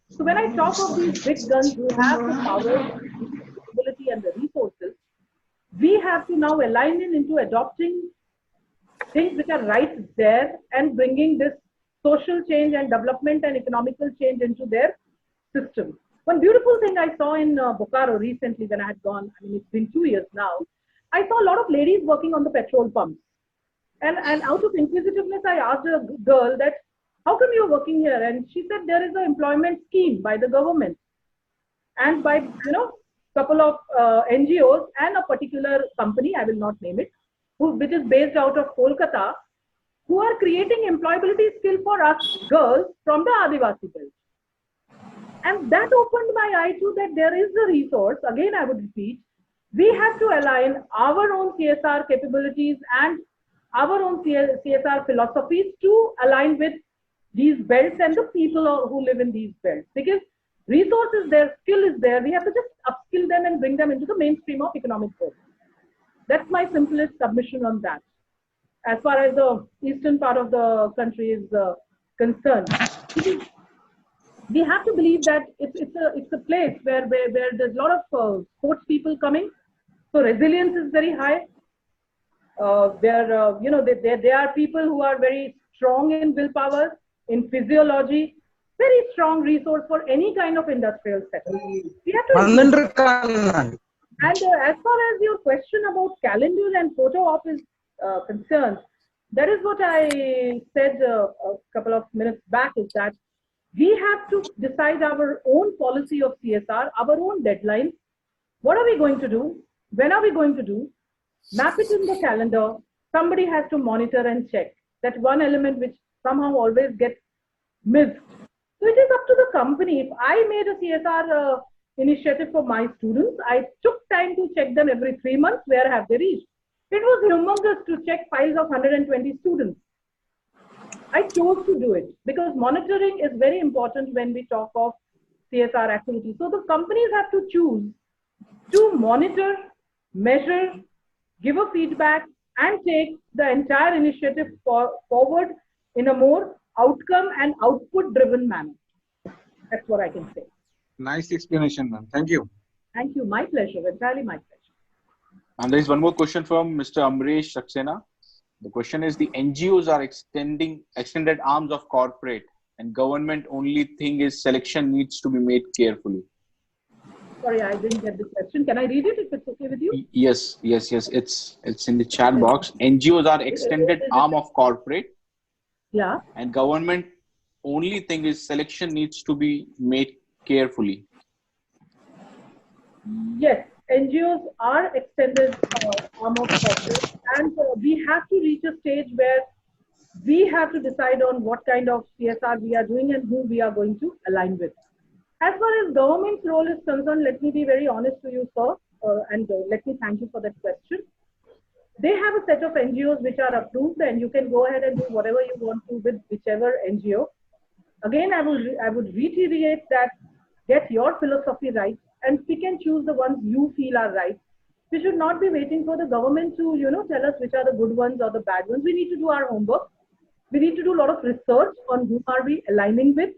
C: So when I talk of these big guns who have the power, the capability, and the resources, we have to now align into adopting things which are right there and bringing this social change and development and economical change into their system. One beautiful thing I saw in Bokaro recently when I had gone, I mean, it's been 2 years now, I saw a lot of ladies working on the petrol pumps. And out of inquisitiveness, I asked a girl that, how come you're working here? And she said, there is an employment scheme by the government and by, couple of NGOs and a particular company, I will not name it, which is based out of Kolkata, who are creating employability skill for us girls from the Adivasi belt. And that opened my eye to that there is a resource. Again, I would repeat, we have to align our own CSR capabilities and our own CSR philosophies to align with these belts and the people who live in these belts. Because resource is there, skill is there. We have to just upskill them and bring them into the mainstream of economic growth. That's my simplest submission on that. As far as the eastern part of the country is concerned, we have to believe that it's a place where there's a lot of sports people coming, so resilience is very high. There are people who are very strong in willpower, in physiology, very strong resource for any kind of industrial sector. We have to. And as far as your question about calendar and photo op is concerned, that is what I said a couple of minutes back, is that we have to decide our own policy of CSR, our own deadlines. What are we going to do? When are we going to do? Map it in the calendar. Somebody has to monitor and check. That one element which somehow always gets missed. So it is up to the company. If I made a CSR initiative for my students, I took time to check them every 3 months. Where have they reached? It was humongous to check files of 120 students. I chose to do it because monitoring is very important when we talk of CSR activities. So the companies have to choose to monitor, measure, give a feedback, and take the entire initiative forward in a more outcome and output driven manner. That's what I can say.
B: Nice explanation, ma'am. Thank you.
C: Thank you. My pleasure. Entirely my pleasure.
B: And there is one more question from Mr. Amresh Saxena. The question is, the NGOs are extended arms of corporate, and government only thing is selection needs to be made carefully.
C: Sorry, I didn't get the question. Can I read it if it's okay with you?
B: Yes. It's in the chat box. NGOs are extended arm of corporate.
C: Yeah.
B: And government only thing is selection needs to be made carefully.
C: Yes, NGOs are extended arm of corporate, and we have to reach a stage where we have to decide on what kind of CSR we are doing and who we are going to align with. As far as government's role is concerned, let me be very honest to you, sir, and let me thank you for that question. They have a set of NGOs which are approved, and you can go ahead and do whatever you want to with whichever NGO. Again, I would reiterate that get your philosophy right and pick and choose the ones you feel are right. We should not be waiting for the government to, tell us which are the good ones or the bad ones. We need to do our homework. We need to do a lot of research on whom are we aligning with.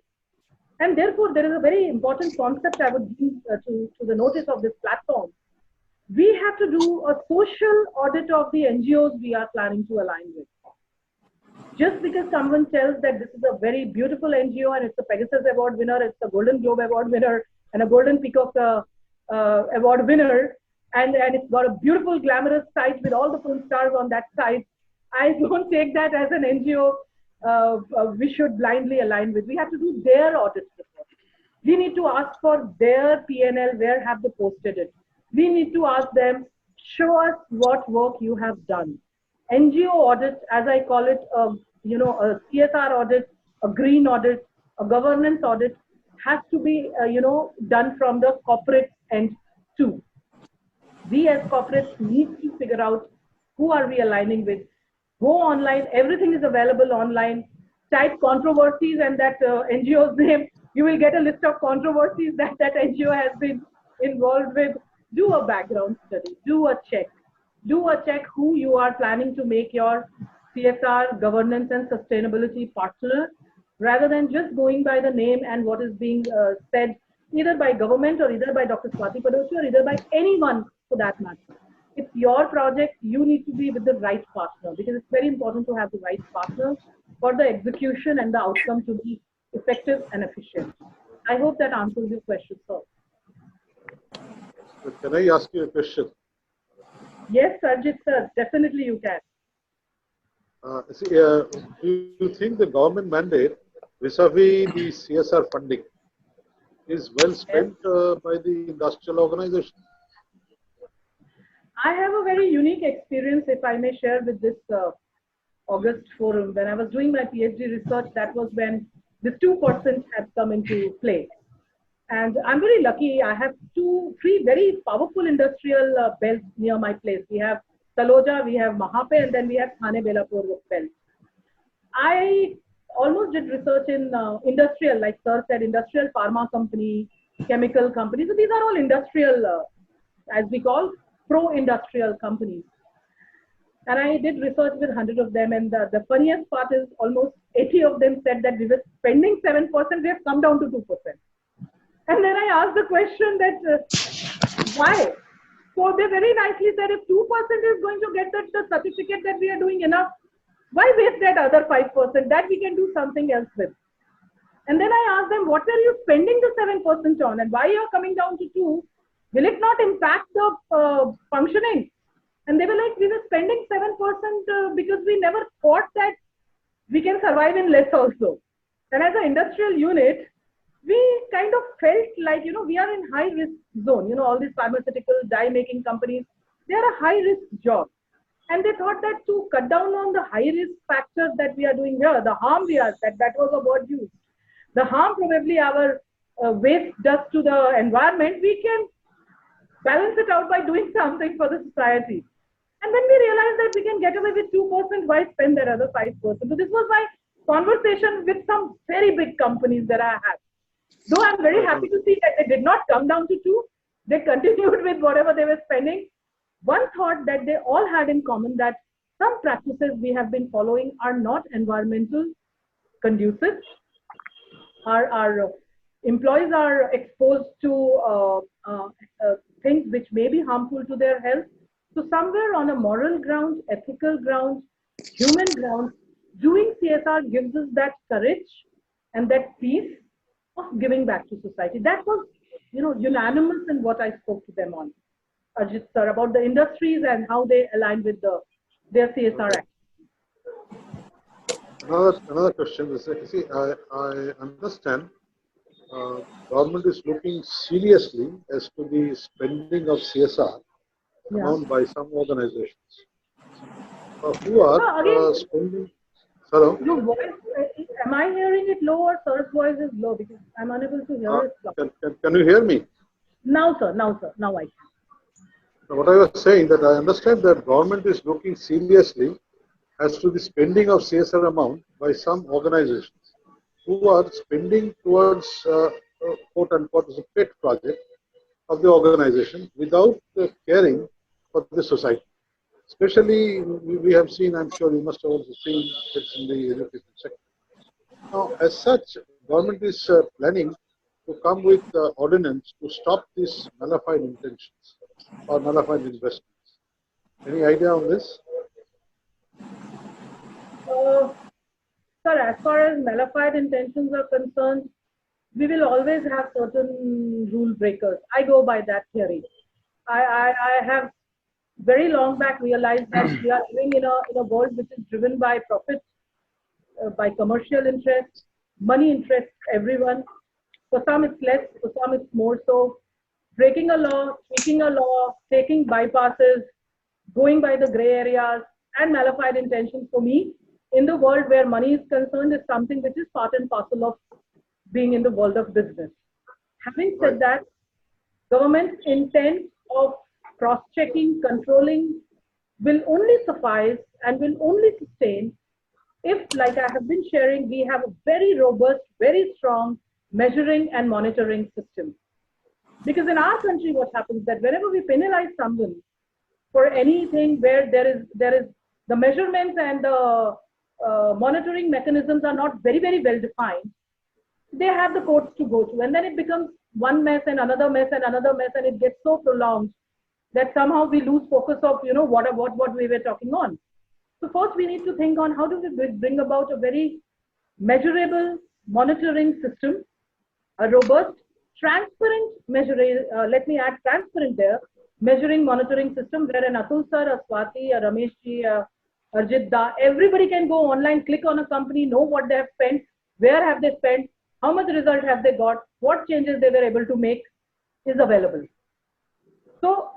C: And therefore, there is a very important concept I would bring to the notice of this platform. We have to do a social audit of the NGOs we are planning to align with. Just because someone tells that this is a very beautiful NGO and it's a Pegasus Award winner, it's a Golden Globe Award winner, and a Golden Peacock Award winner, and it's got a beautiful, glamorous site with all the film stars on that site, I don't take that as an NGO we should blindly align with. We have to do their audit report. We need to ask for their P&L, where have they posted it. We need to ask them, show us what work you have done. NGO audit, as I call it, a CSR audit, a green audit, a governance audit, has to be, done from the corporate end too. We as corporates need to figure out who are we aligning with. Go online, everything is available online. Type controversies and that NGO's name, you will get a list of controversies that NGO has been involved with. Do a background study, do a check who you are planning to make your CSR, governance and sustainability partner, rather than just going by the name and what is being said either by government or either by Dr. Swati Padochi or either by anyone for that matter. It's your project, you need to be with the right partner, because it's very important to have the right partner for the execution and the outcome to be effective and efficient. I hope that answers your question, sir.
H: Can I ask you a question?
C: Yes, Sarjit sir, definitely you can.
H: Do you think the government mandate vis-a-vis the CSR funding is well spent by the industrial organization?
C: I have a very unique experience, if I may share, with this August forum. When I was doing my PhD research, that was when this 2% had come into play. And I'm very lucky. I have three very powerful industrial belts near my place. We have Taloja, we have Mahape, and then we have Thane Belapur belt. I almost did research in industrial, like sir said, industrial pharma company, chemical companies. So these are all industrial, as we call, pro-industrial companies. And I did research with 100 of them. And the funniest part is almost 80 of them said that we were spending 7%, we have come down to 2%. And then I asked the question that, why? So they very nicely said, if 2% is going to get the certificate that we are doing enough, why waste that other 5% that we can do something else with? And then I asked them, what are you spending the 7% on? And why you are coming down to 2%? Will it not impact the functioning? And they were like, we were spending 7% because we never thought that we can survive in less also. And as an industrial unit, we kind of felt like, we are in high risk zone. All these pharmaceutical dye making companies, they are a high risk job. And they thought that to cut down on the high risk factors that we are doing here, the harm we are, that was a word used. The harm probably our waste does to the environment, we can balance it out by doing something for the society. And when we realized that we can get away with 2%, why spend that other 5%? So this was my conversation with some very big companies that I had. Though I'm very happy to see that they did not come down to 2%, they continued with whatever they were spending. One thought that they all had in common, that some practices we have been following are not environmental conducive. Our employees are exposed to things which may be harmful to their health. So somewhere on a moral ground, ethical ground, human ground, doing CSR gives us that courage and that peace of giving back to society. That was, unanimous in what I spoke to them on, Arjit sir, about the industries and how they align with their CSR act.
H: Another question is, I understand government is looking seriously as to the spending of CSR amount by some organizations who are spending. Hello?
C: Your voice, am I hearing it low or sir's voice is low? Because I'm unable to hear it.
H: Can you hear me?
C: Now, sir, now I can.
H: What I was saying, that I understand that government is looking seriously as to the spending of CSR amount by some organizations who are spending towards quote unquote as a pet project of the organization without caring for the society. Especially we have seen, I'm sure you must have also seen it's in the education sector. Now, as such, government is planning to come with ordinance to stop these nullified intentions or nullified investments. Any idea on this?
C: Sir, as far as nullified intentions are concerned, we will always have certain rule breakers. I go by that theory. I have very long back realized that we are living in a world which is driven by profit, by commercial interests, money interests everyone. For some it's less, for some it's more so. Breaking a law, tweaking a law, taking bypasses, going by the gray areas, and nullified intentions for me in the world where money is concerned is something which is part and parcel of being in the world of business. Having said that, government's intent of cross-checking, controlling will only suffice and will only sustain if, like I have been sharing, we have a very robust, very strong measuring and monitoring system. Because in our country, what happens that whenever we penalize someone for anything where there is the measurements and the monitoring mechanisms are not very, very well defined, they have the courts to go to, and then it becomes one mess and another mess and another mess, and it gets so prolonged that somehow we lose focus of what we were talking on. So first we need to think on how do we bring about a very measurable monitoring system, a robust, transparent measuring, let me add transparent there, measuring monitoring system where an Atul sir, a Swati, a Ramesh ji, a Arjit da, everybody can go online, click on a company, know what they have spent, where have they spent, how much result have they got, what changes they were able to make is available. So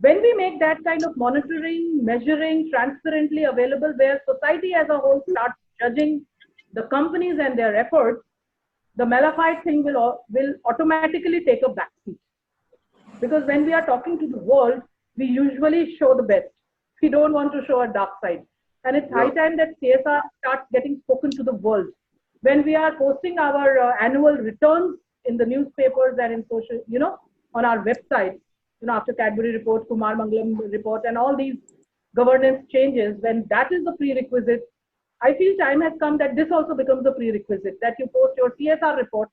C: when we make that kind of monitoring, measuring transparently available where society as a whole starts judging the companies and their efforts, the nullified thing will automatically take a backseat. Because when we are talking to the world, we usually show the best. We don't want to show a dark side. And it's high time that CSR starts getting spoken to the world. When we are posting our annual returns in the newspapers and in social, on our website, after Cadbury report, Kumar Mangalam report, and all these governance changes, when that is the prerequisite, I feel time has come that this also becomes a prerequisite, that you post your CSR report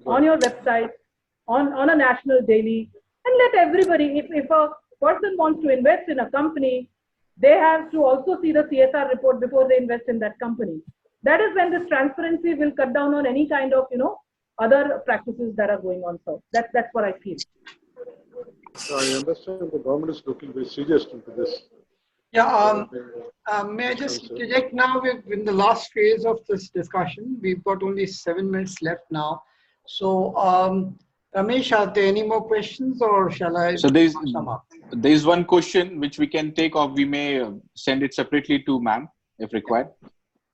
C: on your website, on a national daily, and let everybody, if a person wants to invest in a company, they have to also see the CSR report before they invest in that company. That is when this transparency will cut down on any kind of, other practices that are going on. So that's what I feel.
H: I understand the government is looking very serious into this.
A: Yeah, may I just interject now? We're in the last phase of this discussion. We've got only 7 minutes left now. So, Ramesh, are there any more questions or shall I sum up?
B: There's one question which we can take off. We may send it separately to ma'am if required.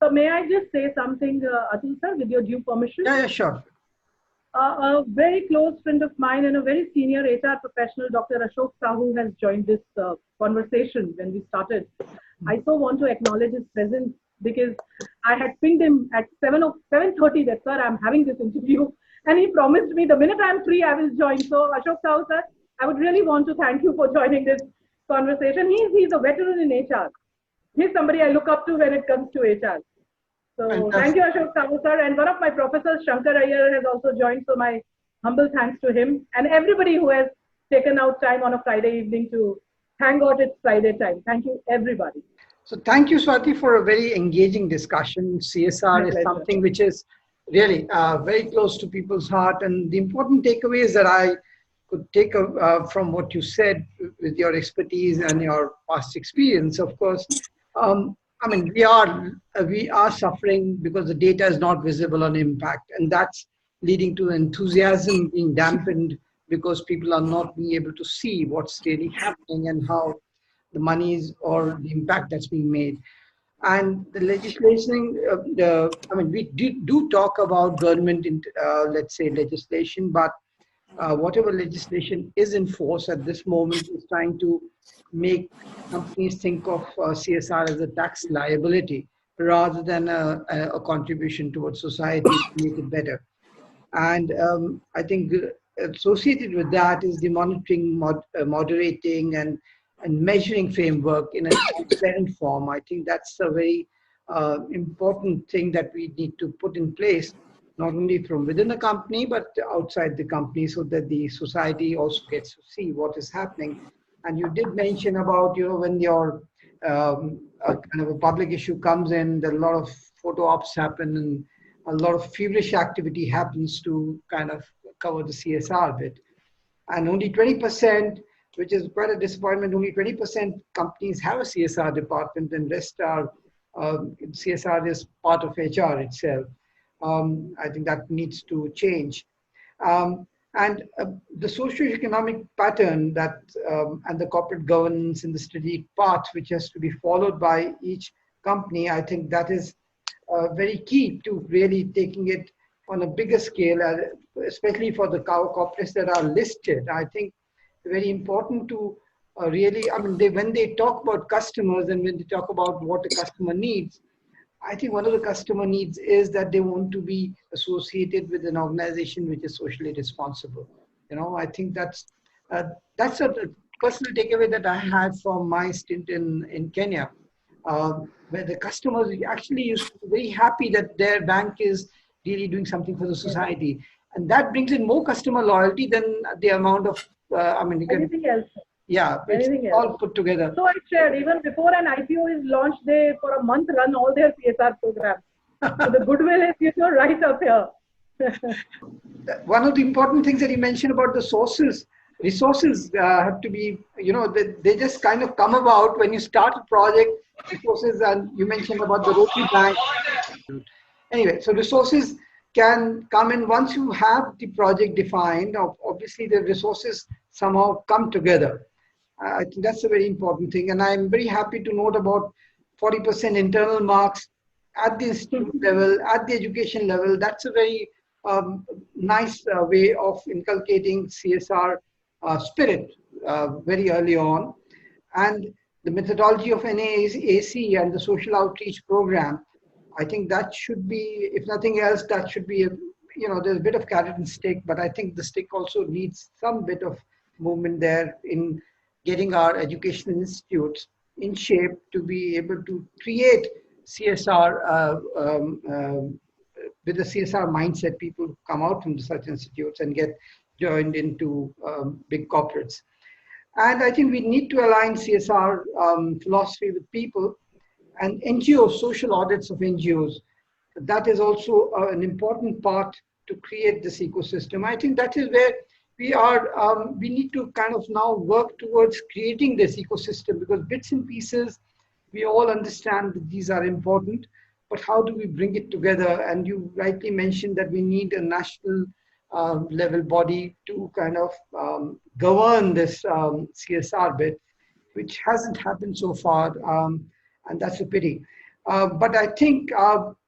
C: So may I just say something, Atul sir, with your due permission?
A: Yeah, sure.
C: A very close friend of mine and a very senior HR professional, Dr. Ashok Sahu, has joined this conversation when we started. I so want to acknowledge his presence because I had pinged him at 7:30 that, sir, I'm having this interview. And he promised me the minute I'm free, I will join. So Ashok Sahu, sir, I would really want to thank you for joining this conversation. He's a veteran in HR. He's somebody I look up to when it comes to HR. So
A: Fantastic.
C: thank you, Ashok Sahu sir. And one of my professors, Shankar Iyer, has also joined. So my humble thanks to him and everybody who has taken out time on a Friday evening to thank God it's Friday time. Thank you, everybody.
A: So thank you, Swati, for a very engaging discussion. CSR is something which is really very close to people's heart. And the important takeaways that I could take from what you said with your expertise and your past experience, of course, I mean, we are suffering because the data is not visible on impact. And that's leading to enthusiasm being dampened because people are not being able to see what's really happening and how the monies or the impact that's being made. And the legislation, I mean, we do talk about government, let's say, legislation, but whatever legislation is in force at this moment is trying to make companies think of CSR as a tax liability rather than a contribution towards society to make it better. And I think associated with that is the monitoring, moderating, and measuring framework in a transparent form. I think that's a very important thing that we need to put in place, not only from within the company, but outside the company, so that the society also gets to see what is happening. And you did mention about, when your kind of a public issue comes in, there are a lot of photo ops happen and a lot of feverish activity happens to kind of cover the CSR bit. And only 20%, which is quite a disappointment, only 20% companies have a CSR department, and rest are, CSR is part of HR itself. I think that needs to change. And the socio-economic pattern that, and the corporate governance and the strategic path, which has to be followed by each company, I think that is very key to really taking it on a bigger scale, especially for the corporates that are listed. I think very important to really, I mean, when they talk about customers and when they talk about what the customer needs, I think one of the customer needs is that they want to be associated with an organization which is socially responsible. I think that's a personal takeaway that I had from my stint in Kenya, where the customers actually used to be very happy that their bank is really doing something for the society. And that brings in more customer loyalty than the amount of,
C: anything else.
A: Yeah, it's all put together.
C: So I shared, even before an IPO is launched, they for a month run all their CSR programs. So the goodwill is, right up here.
A: One of the important things that you mentioned about the resources have to be, they just kind of come about when you start a project, resources, and you mentioned about the Rotary Bank. Anyway, so resources can come in once you have the project defined. Obviously, the resources somehow come together. I think that's a very important thing. And I'm very happy to note about 40% internal marks at the institute level, at the education level. That's a very nice way of inculcating CSR spirit very early on. And the methodology of NAAC and the social outreach program, I think that should be, if nothing else, that should be, there's a bit of carrot and stick, but I think the stick also needs some bit of movement there in getting our educational institutes in shape to be able to create CSR with the CSR mindset, people who come out from such institutes and get joined into big corporates. And I think we need to align CSR philosophy with people and NGOs, social audits of NGOs. That is also an important part to create this ecosystem. I think that is where we need to kind of now work towards creating this ecosystem, because bits and pieces, we all understand that these are important, but how do we bring it together? And you rightly mentioned that we need a national level body to kind of govern this CSR bit, which hasn't happened so far, and that's a pity. But I think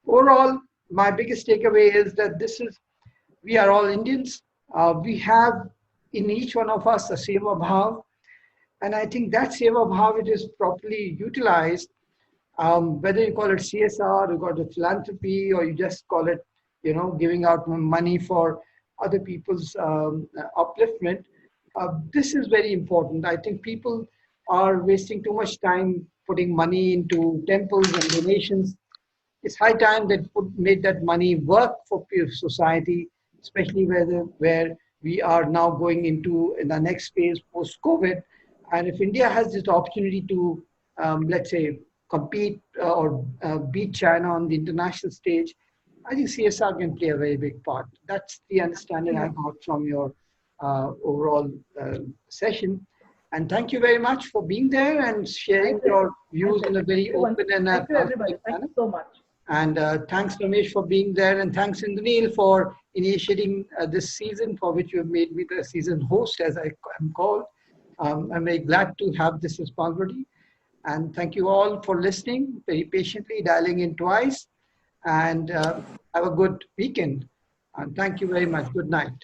A: overall, my biggest takeaway is that we are all Indians. We have in each one of us a seva bhav, and I think that seva bhav, it is properly utilized, whether you call it CSR, you call it philanthropy, or you just call it, giving out money for other people's upliftment. This is very important. I think people are wasting too much time putting money into temples and donations. It's high time that made that money work for society, especially where we are now going into in the next phase post-COVID. And if India has this opportunity to, let's say, compete or beat China on the international stage, I think CSR can play a very big part. That's the understanding I got from your overall session. And thank you very much for being there and sharing your views in a very open and
C: thank you, everybody. Thank you so much.
A: And thanks, Ramesh, for being there. And thanks, Indranil, for initiating this season, for which you have made me the season host, as I am called. I'm very glad to have this responsibility. And thank you all for listening very patiently, dialing in twice. And have a good weekend. And thank you very much. Good night.